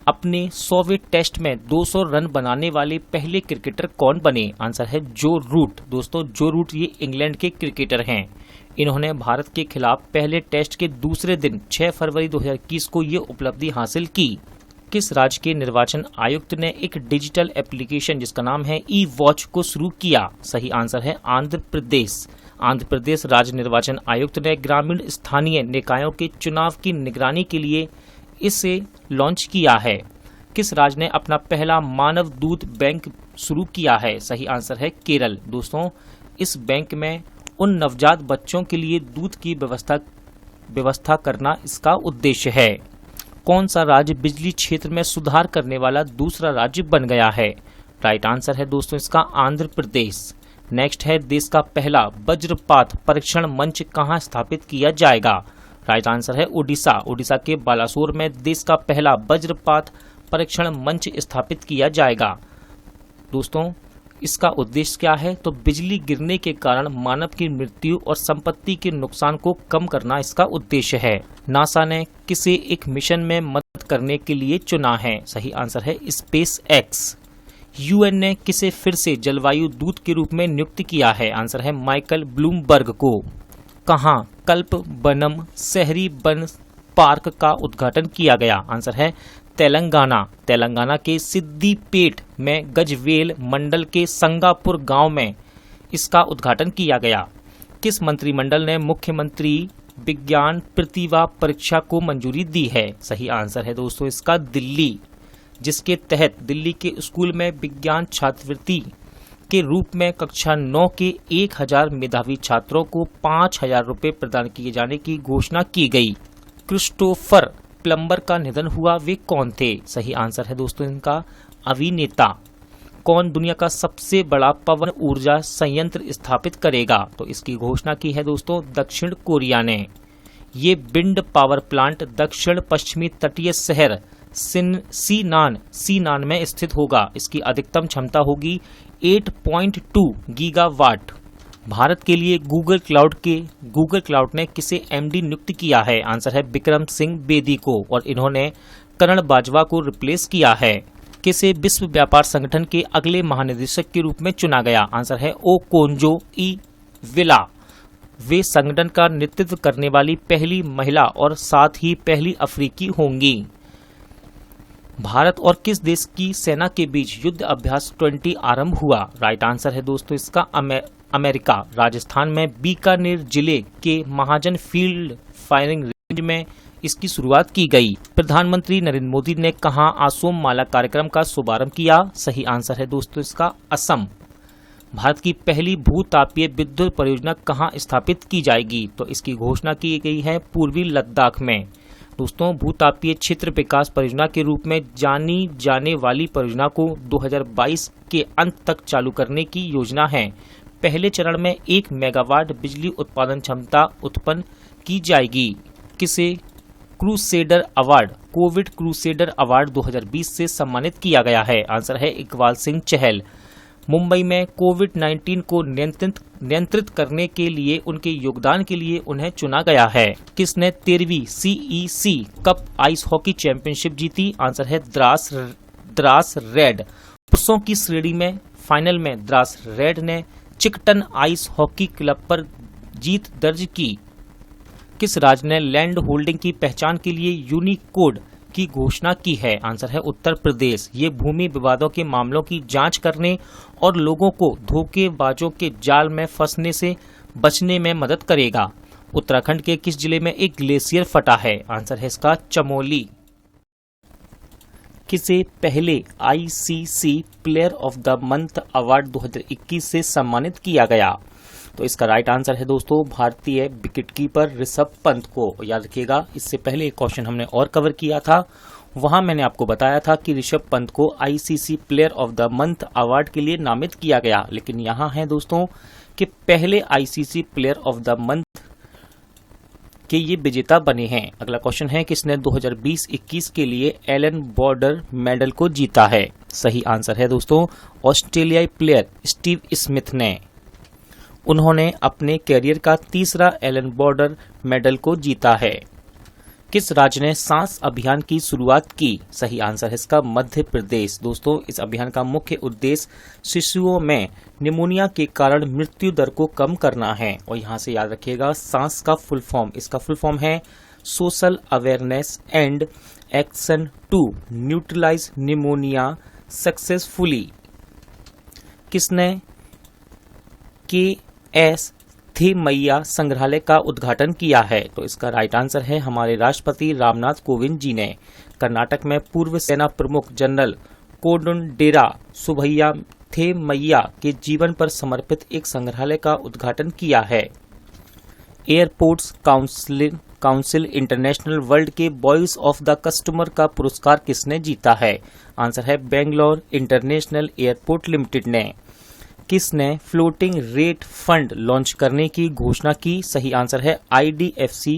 अपने 100वें टेस्ट में 200 रन बनाने वाले पहले क्रिकेटर कौन बने? आंसर है जो रूट। दोस्तों, जो रूट ये इंग्लैंड के क्रिकेटर हैं। इन्होंने भारत के खिलाफ पहले टेस्ट के दूसरे दिन 6 फरवरी 2021 को ये उपलब्धि हासिल की। किस राज्य के निर्वाचन आयुक्त ने एक डिजिटल एप्लीकेशन जिसका नाम है ई वॉच को शुरू किया? सही आंसर है आंध्र प्रदेश। आंध्र प्रदेश राज्य निर्वाचन आयुक्त ने ग्रामीण स्थानीय निकायों के चुनाव की निगरानी के लिए इसे लॉन्च किया है। किस राज्य ने अपना पहला मानव दूध बैंक शुरू किया है? सही आंसर है केरल। दोस्तों, इस बैंक में उन नवजात बच्चों के लिए दूध की व्यवस्था करना इसका उद्देश्य है। कौन सा राज्य बिजली क्षेत्र में सुधार करने वाला दूसरा राज्य बन गया है? राइट आंसर है दोस्तों इसका आंध्र प्रदेश। नेक्स्ट है देश का पहला वज्रपात परीक्षण मंच कहां स्थापित किया जाएगा? राइट आंसर है ओडिशा। ओडिशा के बालासोर में देश का पहला वज्रपात परीक्षण मंच स्थापित किया जाएगा। दोस्तों, इसका उद्देश्य क्या है? तो बिजली गिरने के कारण मानव की मृत्यु और संपत्ति के नुकसान को कम करना इसका उद्देश्य है। नासा ने किसे एक मिशन में मदद करने के लिए चुना है? सही आंसर है स्पेस एक्स। यूएन ने किसे फिर से जलवायु दूत के रूप में नियुक्त किया है? आंसर है माइकल ब्लूमबर्ग को। कहाँ कल्प बनम शहरी वन पार्क का उद्घाटन किया गया? आंसर है तेलंगाना। तेलंगाना के सिद्दीपेट में गजवेल मंडल के संगापुर गांव में इसका उद्घाटन किया गया। किस मंत्रिमंडल ने मुख्यमंत्री विज्ञान प्रतिभा परीक्षा को मंजूरी दी है? सही आंसर है दोस्तों इसका दिल्ली, जिसके तहत दिल्ली के स्कूल में विज्ञान छात्रवृत्ति के रूप में कक्षा 9 के 1000 मेधावी छात्रों को 5000 रुपये प्रदान किए जाने की घोषणा की गई। क्रिस्टोफर प्लम्बर का निधन हुआ, वे कौन थे? सही आंसर है दोस्तों इनका अभिनेता। कौन दुनिया का सबसे बड़ा पवन ऊर्जा संयंत्र स्थापित करेगा? तो इसकी घोषणा की है दोस्तों दक्षिण कोरिया ने। ये विंड पावर प्लांट दक्षिण पश्चिमी तटीय शहर सीनान में स्थित होगा। इसकी अधिकतम क्षमता होगी 8.2 गीगावाट। भारत के लिए गूगल क्लाउड ने किसे एमडी नियुक्त किया है? आंसर है विक्रम सिंह बेदी को, और इन्होंने करण बाजवा को रिप्लेस किया है। किसे विश्व व्यापार संगठन के अगले महानिदेशक के रूप में चुना गया? आंसर है ओ कोंजो इवेला। वे संगठन का नेतृत्व करने वाली पहली महिला और साथ ही पहली अफ्रीकी होंगी। भारत और किस देश की सेना के बीच युद्ध अभ्यास 20 आरंभ हुआ? राइट आंसर है दोस्तों इसका अमेरिका। राजस्थान में बीकानेर जिले के महाजन फील्ड फायरिंग रेंज में इसकी शुरुआत की गई। प्रधानमंत्री नरेंद्र मोदी ने कहां आसोम माला कार्यक्रम का शुभारंभ किया? सही आंसर है दोस्तों इसका असम। भारत की पहली भूतापीय विद्युत परियोजना कहां स्थापित की जाएगी? तो इसकी घोषणा की गई है पूर्वी लद्दाख में। दोस्तों भूतापीय क्षेत्र विकास परियोजना के रूप में जानी जाने वाली परियोजना को 2022 के अंत तक चालू करने की योजना है। पहले चरण में 1 मेगावाट बिजली उत्पादन क्षमता उत्पन्न की जाएगी। किसे कोविड क्रूसेडर अवार्ड 2020 से सम्मानित किया गया है? आंसर है इकबाल सिंह चहल। मुंबई में कोविड-19 को नियंत्रित करने के लिए उनके योगदान के लिए उन्हें चुना गया है। किसने 13वीं CEC cup ice hockey championship जीती? आंसर है द्रास रेड। पुरुषों की श्रेणी में फाइनल में द्रास रेड ने चिकटन आइस हॉकी क्लब पर जीत दर्ज की। किस राज्य ने लैंड होल्डिंग की पहचान के लिए यूनिकोड की घोषणा की है? आंसर है उत्तर प्रदेश। ये भूमि विवादों के मामलों की जांच करने और लोगों को धोखेबाजों के जाल में फंसने से बचने में मदद करेगा। उत्तराखंड के किस जिले में एक ग्लेशियर फटा है? आंसर है इसका चमोली। किसे पहले ICC player of the month award 2021 से सम्मानित किया गया? तो इसका राइट आंसर है दोस्तों भारतीय विकेटकीपर ऋषभ पंत को। याद रखिएगा इससे पहले एक क्वेश्चन हमने और कवर किया था, वहां मैंने आपको बताया था कि ऋषभ पंत को ICC player of the month award के लिए नामित किया गया, लेकिन यहाँ है दोस्तों कि पहले ICC player of the month के ये विजेता बने हैं। अगला क्वेश्चन है किसने 2020-21 के लिए एलन बॉर्डर मेडल को जीता है? सही आंसर है दोस्तों ऑस्ट्रेलियाई प्लेयर स्टीव स्मिथ ने। उन्होंने अपने कैरियर का तीसरा एलन बॉर्डर मेडल को जीता है। किस राज्य ने सांस अभियान की शुरुआत की? सही आंसर है इसका मध्य प्रदेश। दोस्तों इस अभियान का मुख्य उद्देश्य शिशुओं में निमोनिया के कारण मृत्यु दर को कम करना है। और यहाँ से याद रखिएगा सांस का फुल फॉर्म, इसका फुल फॉर्म है social awareness and action to neutralise pneumonia successfully. किसने KS थेमैया संग्रहालय का उद्घाटन किया है? तो इसका राइट आंसर है हमारे राष्ट्रपति रामनाथ कोविंद जी ने। कर्नाटक में पूर्व सेना प्रमुख जनरल कोडुंडेरा सुभैया थेमैया के जीवन पर समर्पित एक संग्रहालय का उद्घाटन किया है। एयरपोर्ट्स काउंसिल इंटरनेशनल वर्ल्ड के वॉइस ऑफ द कस्टमर का पुरस्कार किसने जीता है? आंसर है बेंगलोर इंटरनेशनल एयरपोर्ट लिमिटेड ने। किसने फ्लोटिंग रेट फंड लॉन्च करने की घोषणा की? सही आंसर है IDFC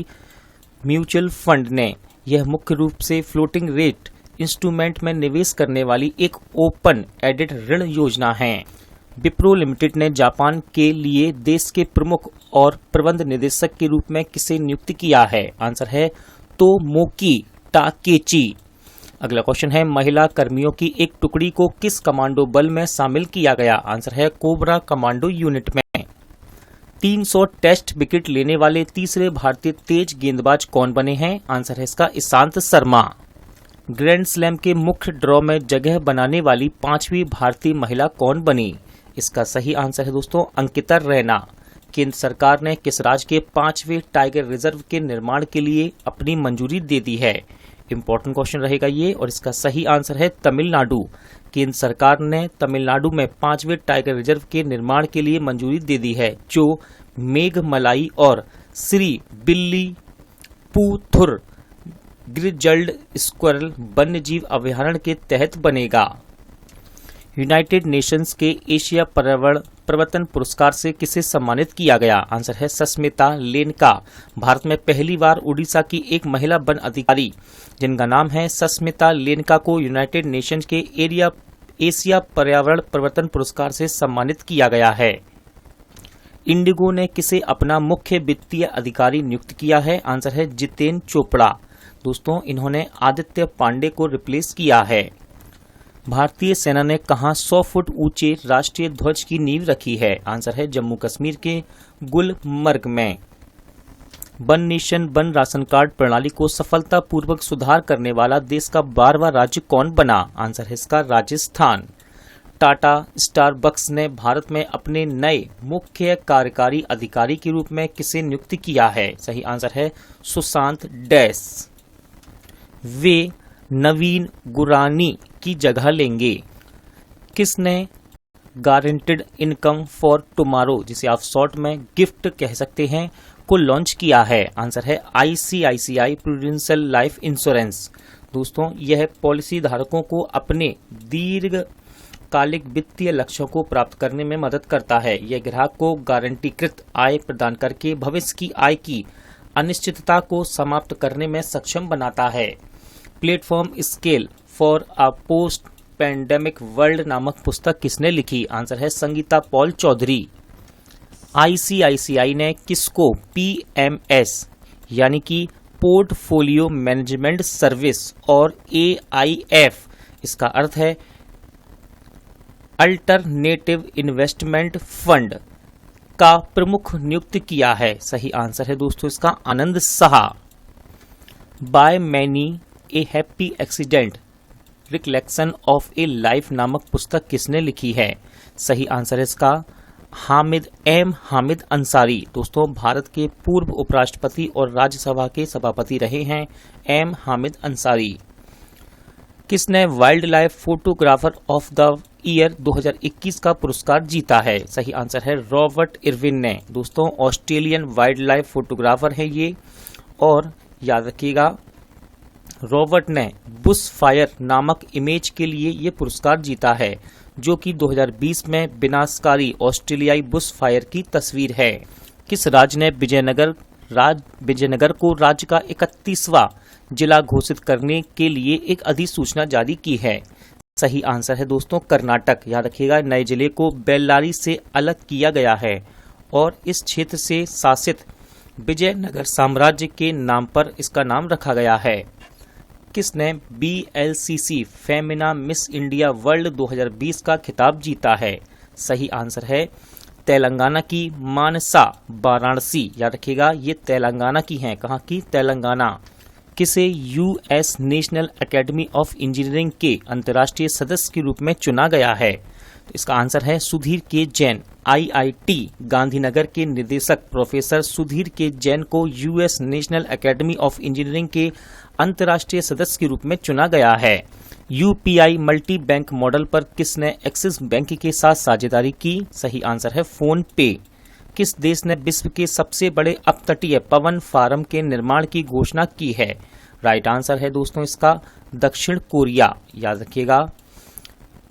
म्यूचुअल फंड ने। यह मुख्य रूप से फ्लोटिंग रेट इंस्ट्रूमेंट में निवेश करने वाली एक ओपन एडेड ऋण योजना है। विप्रो लिमिटेड ने जापान के लिए देश के प्रमुख और प्रबंध निदेशक के रूप में किसे नियुक्त किया है? आंसर है तोमोकी टाकेची। अगला क्वेश्चन है, महिला कर्मियों की एक टुकड़ी को किस कमांडो बल में शामिल किया गया? आंसर है कोबरा कमांडो यूनिट में। 300 टेस्ट विकेट लेने वाले तीसरे भारतीय तेज गेंदबाज कौन बने हैं? आंसर है इसका ईशांत शर्मा। ग्रैंड स्लैम के मुख्य ड्रॉ में जगह बनाने वाली 5वीं भारतीय महिला कौन बनी? इसका सही आंसर है दोस्तों अंकिता रैना। केंद्र सरकार ने किस राज्य के 5वें टाइगर रिजर्व के निर्माण के लिए अपनी मंजूरी दे दी है? इंपॉर्टेंट क्वेश्चन रहेगा ये, और इसका सही आंसर है तमिलनाडु। केंद्र सरकार ने तमिलनाडु में 5वें टाइगर रिजर्व के निर्माण के लिए मंजूरी दे दी है, जो मेघमलाई और श्री बिल्ली पुथुर ग्रिजल्ड स्क्वायरल वन्यजीव अभयारण्य के तहत बनेगा। यूनाइटेड नेशंस के एशिया पर्यावरण परिवर्तन पुरस्कार से किसे सम्मानित किया गया? आंसर है सस्मिता लेनका। भारत में पहली बार उड़ीसा की एक महिला वन अधिकारी जिनका नाम है सस्मिता लेनका को यूनाइटेड नेशंस के एशिया पर्यावरण परिवर्तन पुरस्कार से सम्मानित किया गया है। इंडिगो ने किसे अपना मुख्य वित्तीय अधिकारी नियुक्त किया है? आंसर है जितेन चोपड़ा। दोस्तों, इन्होंने आदित्य पांडे को रिप्लेस किया है। भारतीय सेना ने कहां 100 फुट ऊंचे राष्ट्रीय ध्वज की नींव रखी है? आंसर है जम्मू कश्मीर के गुलमर्ग में। One nation one ration card प्रणाली को सफलतापूर्वक सुधार करने वाला देश का 12वां राज्य कौन बना? आंसर है इसका राजस्थान। टाटा स्टारबक्स ने भारत में अपने नए मुख्य कार्यकारी अधिकारी के रूप में किसे नियुक्त किया है? सही आंसर है सुशांत डैश। वे नवीन गुरानी की जगह लेंगे। किसने गारंटेड इनकम फॉर टुमारो, जिसे आप शॉर्ट में गिफ्ट कह सकते हैं, को लॉन्च किया है? आंसर है आईसीआईसीआई प्रूडेंशियल लाइफ इंश्योरेंस। दोस्तों, यह पॉलिसी धारकों को अपने दीर्घकालिक वित्तीय लक्ष्यों को प्राप्त करने में मदद करता है। यह ग्राहक को गारंटीकृत आय प्रदान करके भविष्य की आय की अनिश्चितता को समाप्त करने में सक्षम बनाता है। Platform scale for a post pandemic world नामक पुस्तक किसने लिखी? आंसर है संगीता पॉल चौधरी। आईसीआईसीआई ने किसको पीएमएस यानी कि पोर्टफोलियो मैनेजमेंट सर्विस और एआईएफ, इसका अर्थ है अल्टरनेटिव इन्वेस्टमेंट फंड, का प्रमुख नियुक्त किया है? सही आंसर है दोस्तों इसका Anand Saha. By many a happy accident recollection of a life नामक पुस्तक किसने लिखी है? सही आंसर है इसका हामिद अंसारी। दोस्तों, भारत के पूर्व उपराष्ट्रपति और राज्यसभा के सभापति रहे हैं हामिद अंसारी। किसने wild life photographer of the year 2021 का पुरस्कार जीता है? सही आंसर है रॉबर्ट इरविन ने। दोस्तों, ऑस्ट्रेलियन वाइल्ड लाइफ फोटोग्राफर है ये, और याद रखिएगा रॉबर्ट ने बुश फायर नामक इमेज के लिए ये पुरस्कार जीता है, जो कि 2020 में विनाशकारी ऑस्ट्रेलियाई बुश फायर की तस्वीर है। किस राज्य ने विजयनगर को राज्य का 31वां जिला घोषित करने के लिए एक अधिसूचना जारी की है? सही आंसर है दोस्तों कर्नाटक। याद रखिएगा, नए जिले को बेल्लारी से अलग किया गया है और इस क्षेत्र से शासित विजयनगर साम्राज्य के नाम पर इसका नाम रखा गया है। किसने BLCC Femina miss India world 2020 का खिताब जीता है? सही आंसर है तेलंगाना की मानसा वाराणसी। याद रखिएगा, ये तेलंगाना की हैं। कहाँ की? तेलंगाना। किसे US national academy of engineering के अंतर्राष्ट्रीय सदस्य के रूप में चुना गया है? तो इसका आंसर है सुधीर के जैन। IIT गांधीनगर के निदेशक प्रोफेसर सुधीर के जैन को US national academy of engineering के अंतर्राष्ट्रीय सदस्य के रूप में चुना गया है। UPI मल्टी बैंक मॉडल पर किसने एक्सिस बैंक के साथ साझेदारी की? सही आंसर है फोन पे। किस देश ने विश्व के सबसे बड़े अपतटीय पवन फार्म के निर्माण की घोषणा की है? राइट आंसर है दोस्तों इसका दक्षिण कोरिया। याद रखिएगा,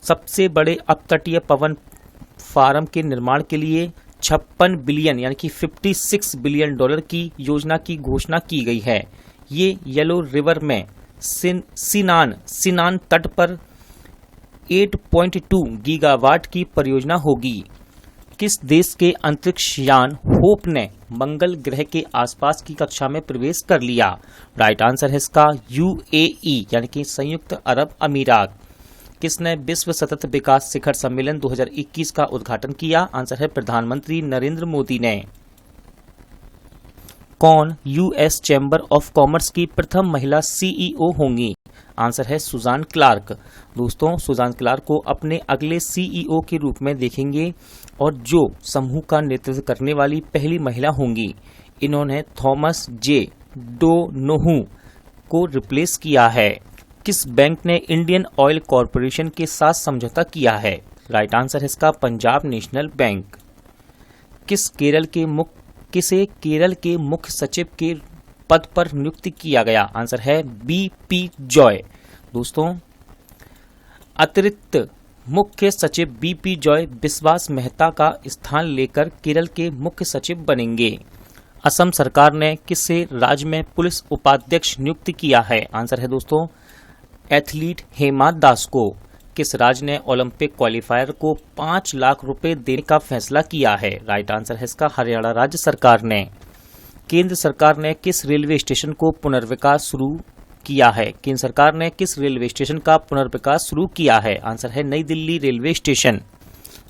सबसे बड़े अपतटीय पवन फार्म के निर्माण के लिए 56 बिलियन यानी कि $56 बिलियन की योजना की घोषणा की गई है। ये येलो रिवर में सिनान तट पर 8.2 गीगावाट की परियोजना होगी। किस देश के अंतरिक्ष यान होप ने मंगल ग्रह के आसपास की कक्षा में प्रवेश कर लिया? राइट आंसर है इसका यूएई यानी कि संयुक्त अरब अमीरात। किसने विश्व सतत विकास शिखर सम्मेलन 2021 का उद्घाटन किया? आंसर है प्रधानमंत्री नरेंद्र मोदी ने। कौन यूएस चैम्बर ऑफ कॉमर्स की प्रथम महिला सीईओ होंगी? आंसर है सुजान क्लार्क। दोस्तों, सुजान क्लार्क को अपने अगले सीईओ के रूप में देखेंगे और जो समूह का नेतृत्व करने वाली पहली महिला होंगी। इन्होंने थॉमस जे डोनोहू को रिप्लेस किया है। किस बैंक ने इंडियन ऑयल कॉरपोरेशन के साथ समझौता किया है? राइट आंसर है इसका पंजाब नेशनल बैंक। किसे केरल के मुख्य सचिव के पद पर नियुक्त किया गया? आंसर है बीपी जॉय। दोस्तों, अतिरिक्त मुख्य सचिव बीपी जॉय विश्वास मेहता का स्थान लेकर केरल के मुख्य सचिव बनेंगे। असम सरकार ने किसे राज्य में पुलिस उपाध्यक्ष नियुक्त किया है? आंसर है दोस्तों एथलीट हेमा दास को। किस राज्य ने ओलंपिक क्वालिफायर को 5 लाख रुपए देने का फैसला किया है? राइट आंसर है इसका हरियाणा राज्य सरकार ने। केंद्र सरकार ने किस रेलवे स्टेशन को पुनर्विकास शुरू किया है? केंद्र सरकार ने किस रेलवे स्टेशन का पुनर्विकास शुरू किया है? आंसर है नई दिल्ली रेलवे स्टेशन।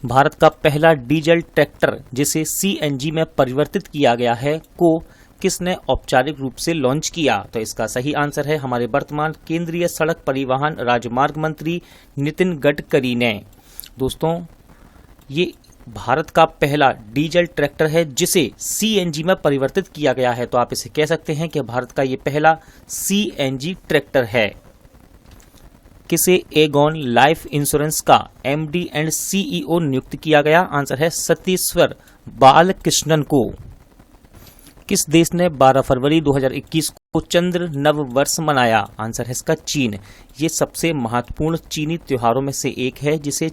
भारत का पहला डीजल ट्रैक्टर जिसे सीएनजी में परिवर्तित किया गया है को किसने औपचारिक रूप से लॉन्च किया? तो इसका सही आंसर है हमारे वर्तमान केंद्रीय सड़क परिवहन राजमार्ग मंत्री नितिन गडकरी ने। दोस्तों, ये भारत का पहला डीजल ट्रैक्टर है जिसे सीएनजी में परिवर्तित किया गया है। तो आप इसे कह सकते हैं कि भारत का ये पहला सीएनजी ट्रैक्टर है। किसे एगॉन लाइफ इंश्योरेंस का एमडी एंड सीईओ नियुक्त किया गया? आंसर है सतीश्वर बालकृष्णन को। किस देश ने 12 फरवरी 2021 को चंद्र नव वर्ष मनाया? आंसर है इसका चीन। ये सबसे महत्वपूर्ण चीनी त्योहारों में से एक है जिसे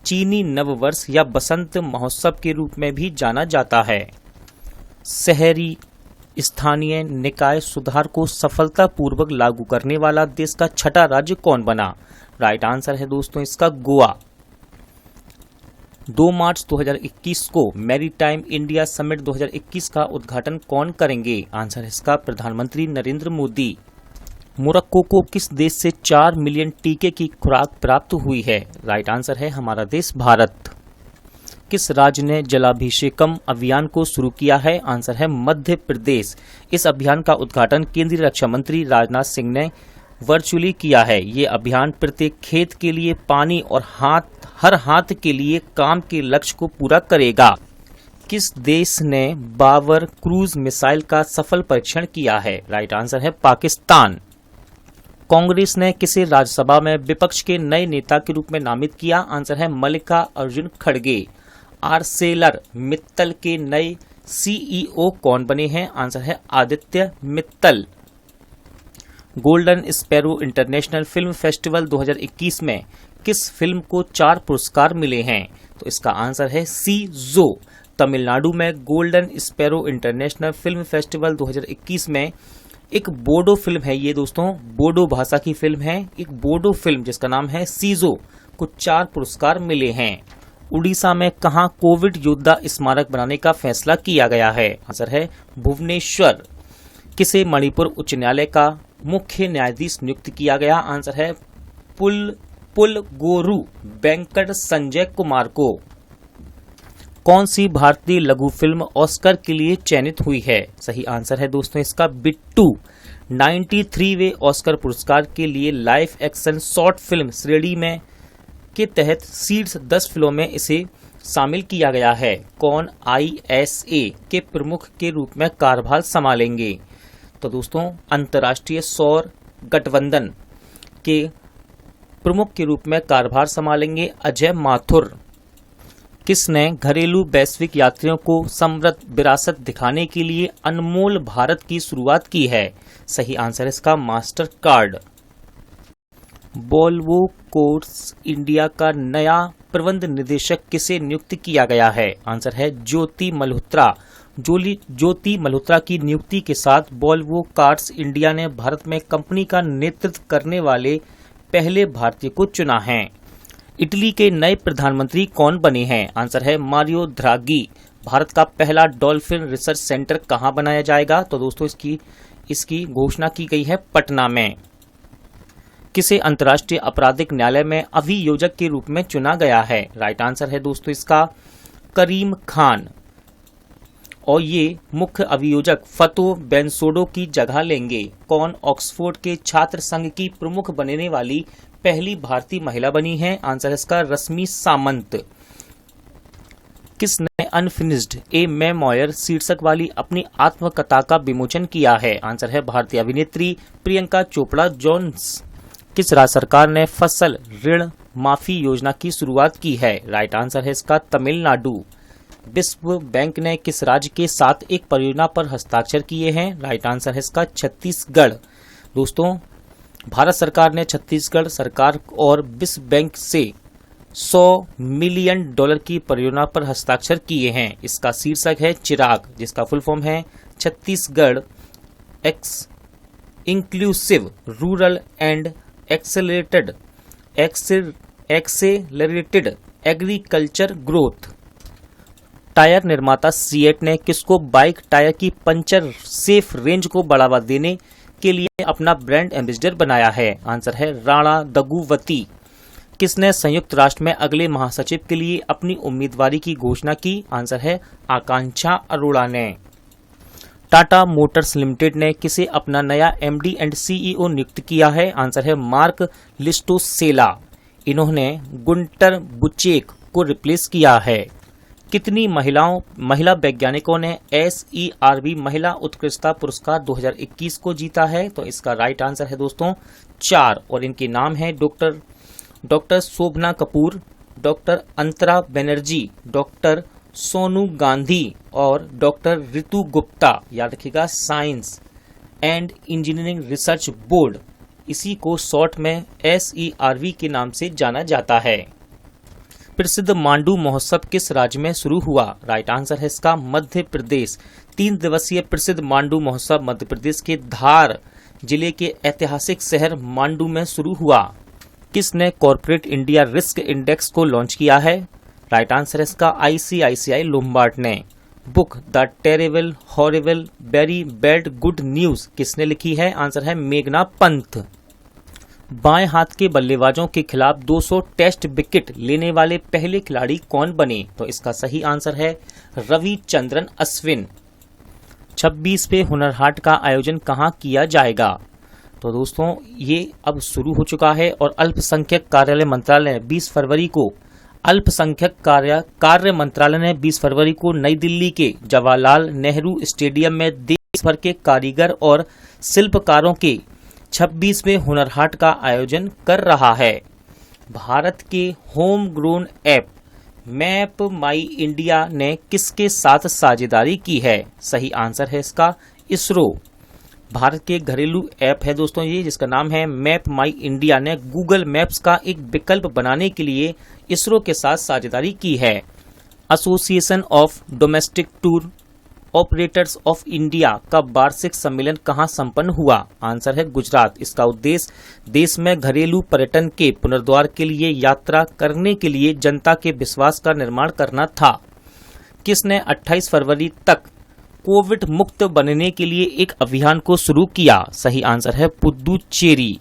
चीनी नव वर्ष या बसंत महोत्सव के रूप में भी जाना जाता है। शहरी स्थानीय निकाय सुधार को सफलतापूर्वक लागू करने वाला देश का छठा राज्य कौन बना? राइट आंसर है दोस्तों इसका गोवा। 2 मार्च 2021 को मैरीटाइम इंडिया समिट 2021 का उद्घाटन कौन करेंगे? आंसर है इसका प्रधानमंत्री नरेंद्र मोदी। मोरक्को को किस देश से 4 मिलियन टीके की खुराक प्राप्त हुई है? राइट आंसर है हमारा देश भारत। किस राज्य ने जलाभिषेकम अभियान को शुरू किया है? आंसर है मध्य प्रदेश। इस अभियान का उद्घाटन केंद्रीय रक्षा मंत्री राजनाथ सिंह ने वर्चुअली किया है। ये अभियान प्रत्येक खेत के लिए पानी और हर हाथ के लिए काम के लक्ष्य को पूरा करेगा। किस देश ने बाबर क्रूज मिसाइल का सफल परीक्षण किया है? राइट आंसर है पाकिस्तान। कांग्रेस ने किसे राज्यसभा में विपक्ष के नए नेता के रूप में नामित किया? आंसर है मल्लिका अर्जुन खड़गे। आर्सेलर मित्तल के नए सीईओ कौन बने हैं? आंसर है Aditya Mittal. Golden sparrow international film festival 2021 में किस फिल्म को 4 पुरस्कार मिले हैं? तो इसका आंसर है सीजो। तमिलनाडु में golden sparrow international film festival 2021 में एक बोडो फिल्म है। ये दोस्तों बोडो भाषा की फिल्म है। एक बोडो फिल्म जिसका नाम है सीजो को 4 पुरस्कार मिले हैं। उड़ीसा में कहां कोविड योद्धा स्मारक बनाने का फैसला किया गया है? आंसर है भुवनेश्वर। किसे मणिपुर उच्च न्यायालय का मुख्य न्यायाधीश नियुक्त किया गया? आंसर है पुलगोरु वेंकट संजय कुमार को। कौन सी भारतीय लघु फिल्म ऑस्कर के लिए चयनित हुई है? सही आंसर है दोस्तों इसका बिट्टू। 93वें ऑस्कर पुरस्कार के लिए लाइव एक्शन शॉर्ट फिल्म श्रेणी में के तहत शीर्ष 10 फिल्मों में इसे शामिल किया गया है। कौन आईएसए के प्रमुख के रूप में कार्यभार संभालेंगे? तो दोस्तों अंतर्राष्ट्रीय सौर गठबंधन के प्रमुख के रूप में कार्यभार संभालेंगे अजय माथुर। किसने घरेलू वैश्विक यात्रियों को समृद्ध विरासत दिखाने के लिए अनमोल भारत की शुरुआत की है? सही आंसर है इसका master card. Volvo course India का नया प्रबंध निदेशक किसे नियुक्त किया गया है? आंसर है ज्योति मल्होत्रा। ज्योति मल्होत्रा की नियुक्ति के साथ वोल्वो कार्स इंडिया ने भारत में कंपनी का नेतृत्व करने वाले पहले भारतीय को चुना है। इटली के नए प्रधानमंत्री कौन बने हैं? आंसर है मारियो द्रागी। भारत का पहला डॉल्फिन रिसर्च सेंटर कहां बनाया जाएगा? तो दोस्तों इसकी घोषणा की गई है पटना में। किसे अंतर्राष्ट्रीय आपराधिक न्यायालय में अभियोजक के रूप में चुना गया है? राइट आंसर है दोस्तों इसका करीम खान, और ये मुख्य अभियोजक फतो बेंसोडो की जगह लेंगे। कौन ऑक्सफोर्ड के छात्र संघ की प्रमुख बनने वाली पहली भारतीय महिला बनी है? आंसर है इसका रश्मि सामंत। किसने अनफिनिश्ड ए मेमोयर शीर्षक वाली अपनी आत्मकथा का विमोचन किया है? आंसर है भारतीय अभिनेत्री प्रियंका चोपड़ा जोन्स। किस राज्य सरकार ने फसल ऋण माफी योजना की शुरुआत की है? राइट आंसर है इसका तमिलनाडु। विश्व बैंक ने किस राज्य के साथ एक परियोजना पर हस्ताक्षर किए हैं? राइट आंसर है इसका छत्तीसगढ़। दोस्तों, भारत सरकार ने छत्तीसगढ़ सरकार और विश्व बैंक से $100 मिलियन की परियोजना पर हस्ताक्षर किए हैं। इसका शीर्षक है चिराग, जिसका फुल फॉर्म है Chhattisgarh inclusive rural and accelerated agriculture growth. Tyre निर्माता सीएट ने किसको बाइक टायर की पंचर सेफ रेंज को बढ़ावा देने के लिए अपना ब्रांड एम्बेसडर बनाया है? आंसर है राणा दगुवती। किसने संयुक्त राष्ट्र में अगले महासचिव के लिए अपनी उम्मीदवारी की घोषणा की? आंसर है आकांक्षा अरोड़ा ने। टाटा मोटर्स लिमिटेड ने किसे अपना नया एमडी एंड सीईओ नियुक्त किया है? आंसर है मार्क लिस्टोसेला। इन्होंने गुंटर बुचेक को रिप्लेस किया है। कितनी महिला वैज्ञानिकों ने SERB महिला उत्कृष्टता पुरस्कार 2021 को जीता है? तो इसका राइट आंसर है दोस्तों 4, और इनके नाम है डॉक्टर शोभना कपूर, डॉक्टर अंतरा बनर्जी, डॉक्टर सोनू गांधी और डॉक्टर ऋतु गुप्ता। याद रखिएगा, science and engineering research board, इसी को शॉर्ट में SERB के नाम से जाना जाता है। प्रसिद्ध मांडू महोत्सव किस राज्य में शुरू हुआ? राइट आंसर है इसका मध्य प्रदेश। 3 दिवसीय प्रसिद्ध मांडू महोत्सव मध्य प्रदेश के धार जिले के ऐतिहासिक शहर मांडू में शुरू हुआ। किसने कॉर्पोरेट इंडिया रिस्क इंडेक्स को लॉन्च किया है? राइट आंसर है इसका ICICI लोम्बार्ड ने। Book the terrible horrible very bad good news किसने लिखी है? आंसर है मेघना पंत। बाएं हाथ के बल्लेबाजों के खिलाफ 200 टेस्ट विकेट लेने वाले पहले खिलाड़ी कौन बने? तो इसका सही आंसर है रविचंद्रन अश्विन। 26वें हुनर हाट का आयोजन कहाँ किया जाएगा? तो दोस्तों, ये अब शुरू हो चुका है और अल्पसंख्यक कार्यालय मंत्रालय ने 20 फरवरी को अल्पसंख्यक कार्य मंत्रालय ने 20 फरवरी को नई दिल्ली के जवाहरलाल नेहरू स्टेडियम में देश भर के कारीगर और शिल्पकारों के 26वें हुनर हाट का आयोजन कर रहा है। भारत के होम ग्रोन ऐप मैप माई इंडिया ने किसके साथ साझेदारी की है? सही आंसर है इसका इसरो। भारत के घरेलू ऐप है दोस्तों ये, जिसका नाम है मैप माई इंडिया, ने गूगल मैप्स का एक विकल्प बनाने के लिए इसरो के साथ साझेदारी की है। Association of domestic tour operators of India का वार्षिक सम्मेलन कहां संपन्न हुआ? आंसर है गुजरात। इसका उद्देश्य देश में घरेलू पर्यटन के पुनर्द्वार के लिए यात्रा करने के लिए जनता के विश्वास का निर्माण करना था। किसने 28 फरवरी तक कोविड मुक्त बनने के लिए एक अभियान को शुरू किया? सही आंसर है पुदुचेरी।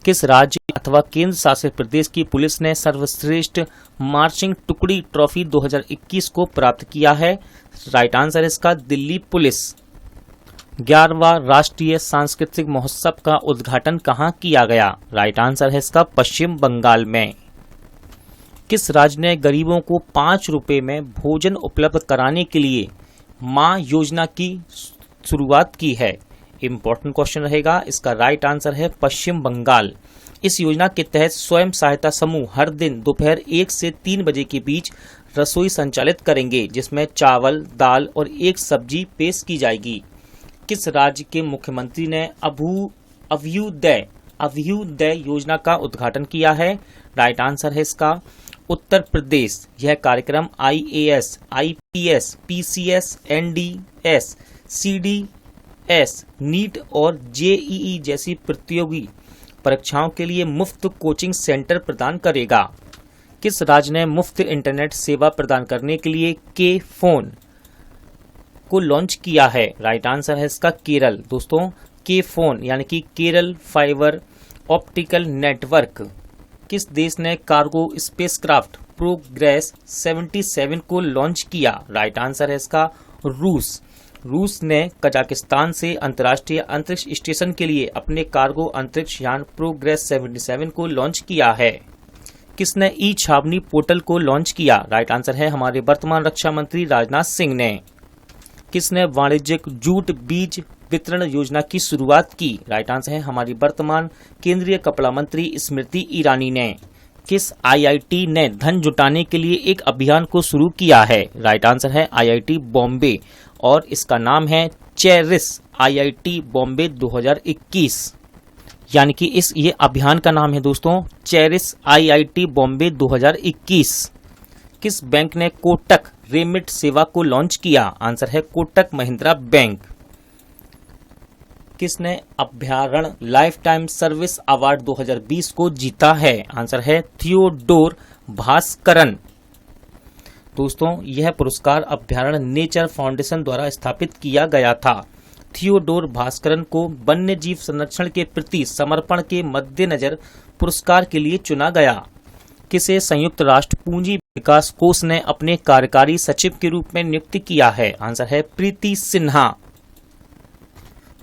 किस राज्य अथवा केंद्र शासित प्रदेश की पुलिस ने सर्वश्रेष्ठ मार्चिंग टुकड़ी ट्रॉफी 2021 को प्राप्त किया है? राइट आंसर है इसका दिल्ली पुलिस। 11वां राष्ट्रीय सांस्कृतिक महोत्सव का उद्घाटन कहां किया गया? राइट आंसर है इसका पश्चिम बंगाल में। किस राज्य ने गरीबों को 5 रुपए में भोजन उपलब्ध कराने के लिए मां योजना की शुरुआत की है? इंपॉर्टेंट क्वेश्चन रहेगा। इसका राइट आंसर है पश्चिम बंगाल। इस योजना के तहत स्वयं सहायता समूह हर दिन दोपहर 1 से 3 बजे के बीच रसोई संचालित करेंगे, जिसमें चावल, दाल और एक सब्जी पेश की जाएगी। किस राज्य के मुख्यमंत्री ने अभ्युदय योजना का उद्घाटन किया है? राइट आंसर है इसका उत्तर प्रदेश। यह कार्यक्रम IAS, IPS, PCS, NDS, CDS, NEET और JEE जैसी प्रतियोगी परीक्षाओं के लिए मुफ्त कोचिंग सेंटर प्रदान करेगा? किस राज्य ने मुफ्त इंटरनेट सेवा प्रदान करने के लिए के फोन को लॉन्च किया है? राइट आंसर है इसका केरल। दोस्तों, के फोन यानी कि केरल फाइबर ऑप्टिकल नेटवर्क। किस देश ने कार्गो स्पेसक्राफ्ट प्रोग्रेस 77 को लॉन्च किया? राइट आंसर है इसका रूस। रूस ने कजाकिस्तान से अंतर्राष्ट्रीय अंतरिक्ष स्टेशन के लिए अपने कार्गो अंतरिक्ष यान प्रोग्रेस 77 को लॉन्च किया है। किसने ई छावनी पोर्टल को लॉन्च किया? राइट आंसर है हमारे वर्तमान रक्षा मंत्री राजनाथ सिंह ने। किसने वाणिज्यिक जूट बीज वितरण योजना की शुरुआत की? राइट आंसर है हमारी वर्तमान केंद्रीय कपड़ा मंत्री स्मृति ईरानी ने। किस आईआईटी ने धन जुटाने के लिए एक अभियान को शुरू किया है? राइट आंसर है आईआईटी बॉम्बे और इसका नाम है चेरिस आईआईटी बॉम्बे 2021, यानी कि ये अभियान का नाम है दोस्तों चेरिस आईआईटी बॉम्बे 2021। किस बैंक ने कोटक रेमिट सेवा को लॉन्च किया? आंसर है कोटक महिंद्रा बैंक। किसने अभ्यारण्य लाइफ टाइम सर्विस अवार्ड 2020 को जीता है? आंसर है थियोडोर भास्करन। दोस्तों, यह पुरस्कार अभ्यारण्य नेचर फाउंडेशन द्वारा स्थापित किया गया था। थियोडोर भास्करन को वन्य जीव संरक्षण के प्रति समर्पण के मद्देनजर पुरस्कार के लिए चुना गया। किसे संयुक्त राष्ट्र पूंजी विकास कोष ने अपने कार्यकारी सचिव के रूप में नियुक्त किया है? आंसर है प्रीति सिन्हा।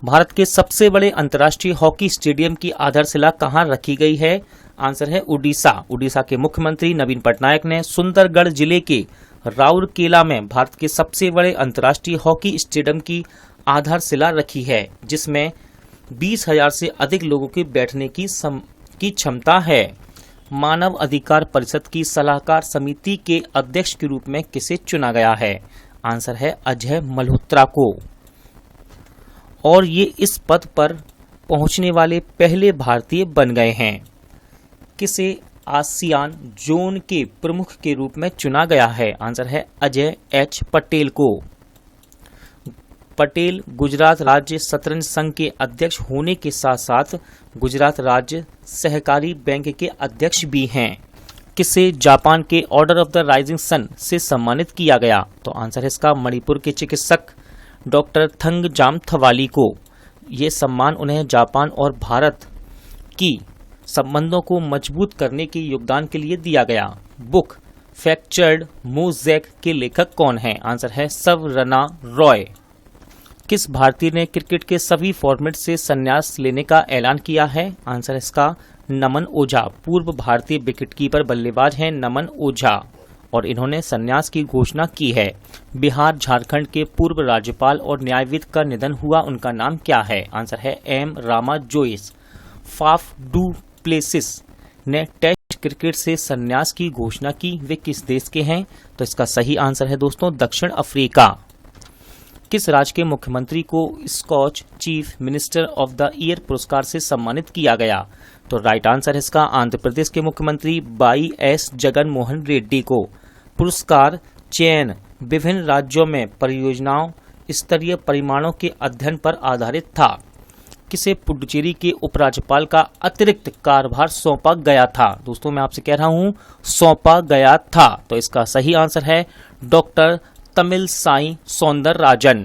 भारत के सबसे बड़े अंतर्राष्ट्रीय हॉकी स्टेडियम की आधारशिला कहां रखी गई है? आंसर है उड़ीसा। उड़ीसा के मुख्यमंत्री नवीन पटनायक ने सुंदरगढ़ जिले के राउरकेला में भारत के सबसे बड़े अंतर्राष्ट्रीय हॉकी स्टेडियम की आधारशिला रखी है, जिसमें 20,000 से अधिक लोगों के बैठने की क्षमता है। मानव अधिकार परिषद की सलाहकार समिति के अध्यक्ष के रूप में किसे चुना गया है? आंसर है अजय मल्होत्रा को। और ये इस पद पर पहुंचने वाले पहले भारतीय बन गए हैं। किसे आसियान जोन के प्रमुख के रूप में चुना गया है? आंसर है अजय एच पटेल को। पटेल गुजरात राज्य शतरंज संघ के अध्यक्ष होने के साथ साथ गुजरात राज्य सहकारी बैंक के अध्यक्ष भी हैं। किसे जापान के order of the rising sun से सम्मानित किया गया? तो आंसर है इसका मणिपुर के चिकित्सक डॉक्टर थंगजाम थवाली को। ये सम्मान उन्हें जापान और भारत की संबंधों को मजबूत करने के योगदान के लिए दिया गया। बुक फ्रैक्चर्ड मोज़ेक के लेखक कौन है? आंसर है सवरना रॉय। किस भारतीय ने क्रिकेट के सभी फॉर्मेट से संन्यास लेने का ऐलान किया है? आंसर इसका नमन ओझा। पूर्व भारतीय विकेटकीपर बल्लेबाज हैं नमन ओझा और इन्होंने संन्यास की घोषणा की है। बिहार झारखंड के पूर्व राज्यपाल और न्यायविद का निधन हुआ, उनका नाम क्या है? आंसर है M Rama Jois. Faf du Plessis ने टेस्ट क्रिकेट से संन्यास की घोषणा की, वे किस देश के हैं? तो इसका सही आंसर है दोस्तों दक्षिण अफ्रीका। किस राज्य के मुख्यमंत्री को Skoch chief minister of the year पुरस्कार से सम्मानित किया गया? तो राइट आंसर है इसका आंध्र प्रदेश के मुख्यमंत्री वाई एस जगन मोहन रेड्डी को। पुरस्कार चयन विभिन्न राज्यों में परियोजनाओं स्तरीय परिमाणों के अध्ययन पर आधारित था। किसे पुडुचेरी के उपराज्यपाल का अतिरिक्त कार्यभार सौंपा गया था? दोस्तों, मैं आपसे कह रहा हूं सौंपा गया था, तो इसका सही आंसर है डॉक्टर तमिलसाई सौंदरराजन।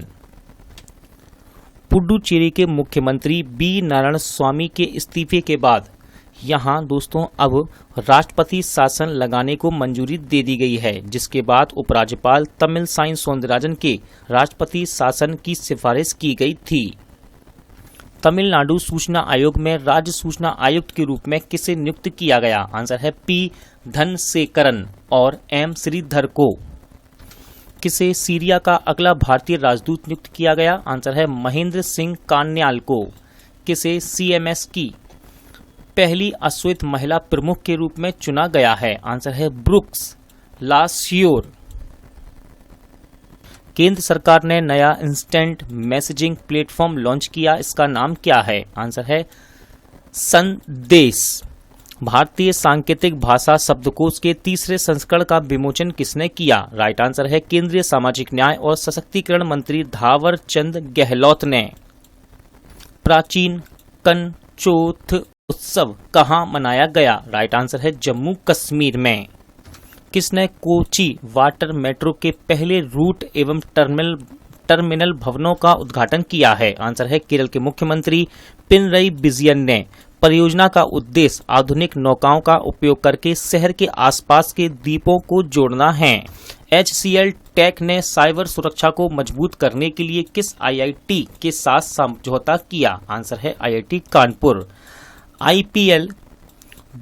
पुडुचेरी के मुख्यमंत्री बी नारायण स्वामी के इस्तीफे के बाद यहां दोस्तों अब राष्ट्रपति शासन लगाने को मंजूरी दे दी गई है, जिसके बाद उपराज्यपाल तमिलसाई सौंदरराजन के राष्ट्रपति शासन की सिफारिश की गई थी। तमिलनाडु सूचना आयोग में राज्य सूचना आयुक्त के रूप में किसे नियुक्त किया गया? आंसर है पी धनसेकरन और एम श्रीधर को। किसे सीरिया का अगला भारतीय राजदूत नियुक्त किया गया? आंसर है महेंद्र सिंह कान्याल को। किसे सीएमएस की पहली अश्वेत महिला प्रमुख के रूप में चुना गया है? आंसर है ब्रुक्स लासियोर। केंद्र सरकार ने नया इंस्टेंट मैसेजिंग प्लेटफॉर्म लॉन्च किया, इसका नाम क्या है? आंसर है संदेश। भारतीय सांकेतिक भाषा शब्दकोश के तीसरे संस्करण का विमोचन किसने किया? राइट आंसर है केंद्रीय सामाजिक न्याय और सशक्तिकरण मंत्री थावर चंद गहलोत ने। प्राचीन कंचोथ उत्सव कहां मनाया गया? राइट आंसर है जम्मू कश्मीर में। किसने कोची वाटर मेट्रो के पहले रूट एवं टर्मिनल भवनों का उद्घाटन किया है? आंसर है केरल के मुख्यमंत्री पिनरई विजयन ने। परियोजना का उद्देश्य आधुनिक नौकाओं का उपयोग करके शहर के आसपास के द्वीपों को जोड़ना है। HCL टेक ने साइबर सुरक्षा को मजबूत करने के लिए किस IIT के साथ समझौता किया? आंसर है IIT कानपुर। IPL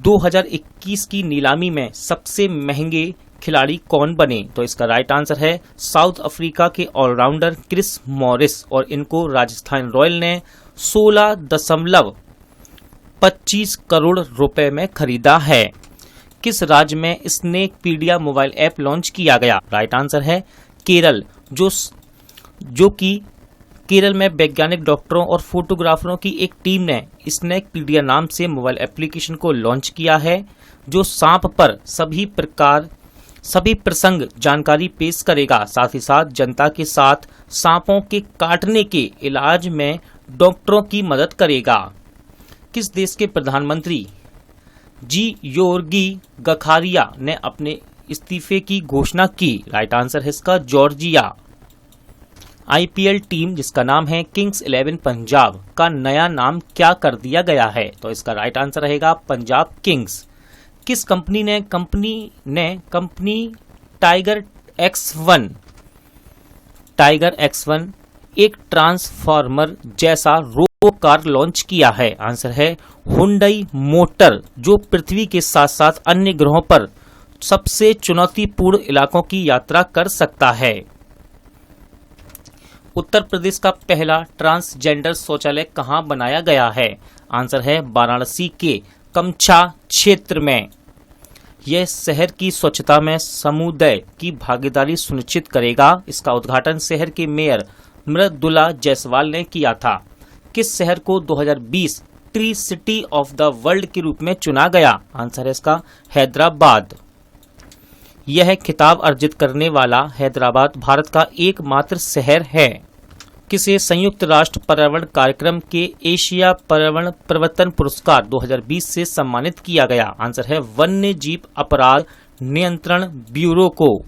2021 की नीलामी में सबसे महंगे खिलाड़ी कौन बने? तो इसका राइट आंसर है साउथ अफ्रीका के ऑलराउंडर क्रिस मॉरिस, और इनको राजस्थान रॉयल ने 16.25 करोड़ रुपए में खरीदा है। किस राज्य में स्नेकपीडिया मोबाइल ऐप लॉन्च किया गया? राइट आंसर है केरल, जो कि केरल में वैज्ञानिक, डॉक्टरों और फोटोग्राफरों की एक टीम ने स्नेकपीडिया नाम से मोबाइल एप्लीकेशन को लॉन्च किया है, जो सांप पर सभी प्रसंग जानकारी पेश करेगा। साथ ही साथ जनता के साथ सांपों के काटने के इलाज में डॉक्टरों की मदद करेगा। किस देश के प्रधानमंत्री जियोर्गी गखारिया ने अपने इस्तीफे की घोषणा की? राइट आंसर है इसका जॉर्जिया। IPL टीम जिसका नाम है किंग्स 11 पंजाब का नया नाम क्या कर दिया गया है? तो इसका राइट आंसर रहेगा पंजाब किंग्स। किस कंपनी ने टाइगर X1 एक ट्रांसफॉर्मर जैसा रोबो कार लॉन्च किया है? आंसर है हुंडई मोटर, जो पृथ्वी के साथ साथ अन्य ग्रहों पर सबसे चुनौतीपूर्ण इलाकों की यात्रा कर सकता है। उत्तर प्रदेश का पहला ट्रांसजेंडर शौचालय कहां बनाया गया है? आंसर है वाराणसी के कमछा क्षेत्र में। यह शहर की स्वच्छता में समुदाय की भागीदारी सुनिश्चित करेगा। इसका उद्घाटन शहर के मेयर मृदुला जायसवाल ने किया था। किस शहर को 2020 tree city of the world के रूप में चुना गया? आंसर है इसका हैदराबाद। यह खिताब अर्जित करने वाला हैदराबाद भारत का एकमात्र शहर है। किसे संयुक्त राष्ट्र पर्यावरण कार्यक्रम के एशिया पर्यावरण परिवर्तन पुरस्कार 2020 से सम्मानित किया गया? आंसर है वन्य जीव अपराध नियंत्रण ब्यूरो को।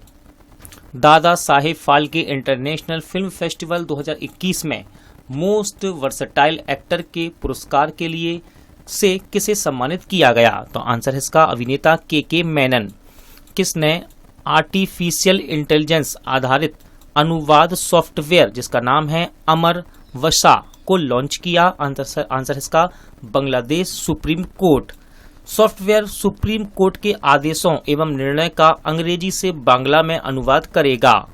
Dada Saheb Phalke international film festival 2021 में मोस्ट वर्सटाइल एक्टर के पुरस्कार के लिए से किसे सम्मानित किया गया? तो आंसर है इसका अभिनेता के मेनन। किसने आर्टिफिशियल इंटेलिजेंस आधारित अनुवाद सॉफ्टवेयर जिसका नाम है अमर वसा को लॉन्च किया? आंसर इसका Bangladesh supreme court. Software supreme court के आदेशों एवं निर्णय का अंग्रेजी से बांग्ला में अनुवाद करेगा।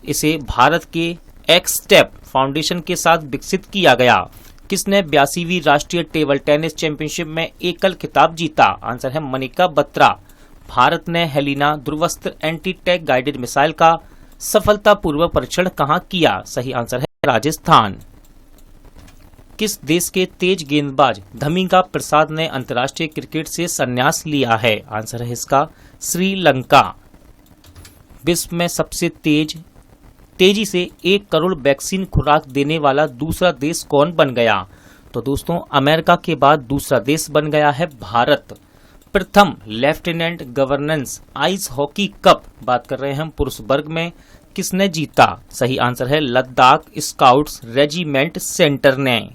इसे भारत के एक्सटेप फाउंडेशन के साथ विकसित किया गया। किसने 82वीं राष्ट्रीय टेबल टेनिस चैंपियनशिप में एकल खिताब जीता? आंसर है मनिका बत्रा। भारत ने Helina Dhruvastra anti tank guided missile का सफलतापूर्वक परीक्षण कहां किया? सही आंसर है राजस्थान। किस देश के तेज गेंदबाज धमिका प्रसाद ने अंतर्राष्ट्रीय क्रिकेट से संन्यास लिया है? आंसर है इसका श्रीलंका। विश्व में सबसे तेजी से 1 करोड़ वैक्सीन खुराक देने वाला दूसरा देश कौन बन गया? तो दोस्तों अमेरिका के बाद दूसरा देश बन गया है भारत। प्रथम lieutenant governance ice hockey cup बात कर रहे हैं हम पुरुष वर्ग में, किसने जीता? सही आंसर है लद्दाख स्काउट्स रेजिमेंट सेंटर ने।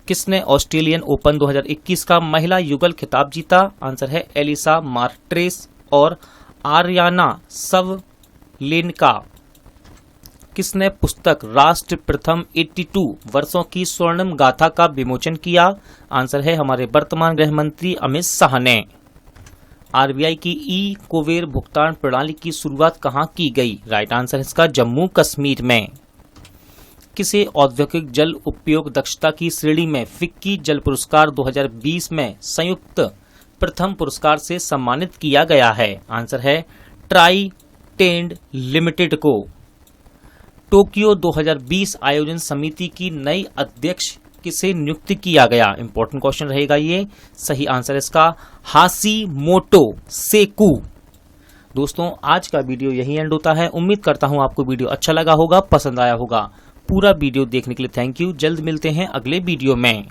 किसने ऑस्ट्रेलियन ओपन 2021 का महिला युगल खिताब जीता? आंसर है एलिसा मार्ट्रेस और आर्याना सवलेनका। किसने पुस्तक राष्ट्र प्रथम 82 वर्षों की स्वर्णिम गाथा का विमोचन किया? आंसर है हमारे वर्तमान गृह मंत्री अमित शाह ने। आरबीआई की ई कुबेर भुगतान प्रणाली की शुरुआत कहां की गई? राइट आंसर इसका जम्मू कश्मीर में। किसे औद्योगिक जल उपयोग दक्षता की श्रेणी में फिक्की जल पुरस्कार 2020 में संयुक्त प्रथम पुरस्कार से सम्मानित किया गया है? आंसर है ट्राई टेंड लिमिटेड को। टोक्यो 2020 आयोजन समिति की नई अध्यक्ष किसे नियुक्त किया गया? इंपॉर्टेंट क्वेश्चन रहेगा ये। सही आंसर इसका हाशिमोटो सेकू। दोस्तों आज का वीडियो यही एंड होता है। उम्मीद करता हूं आपको वीडियो अच्छा लगा होगा, पसंद आया होगा। पूरा वीडियो देखने के लिए थैंक यू। जल्द मिलते हैं अगले वीडियो में।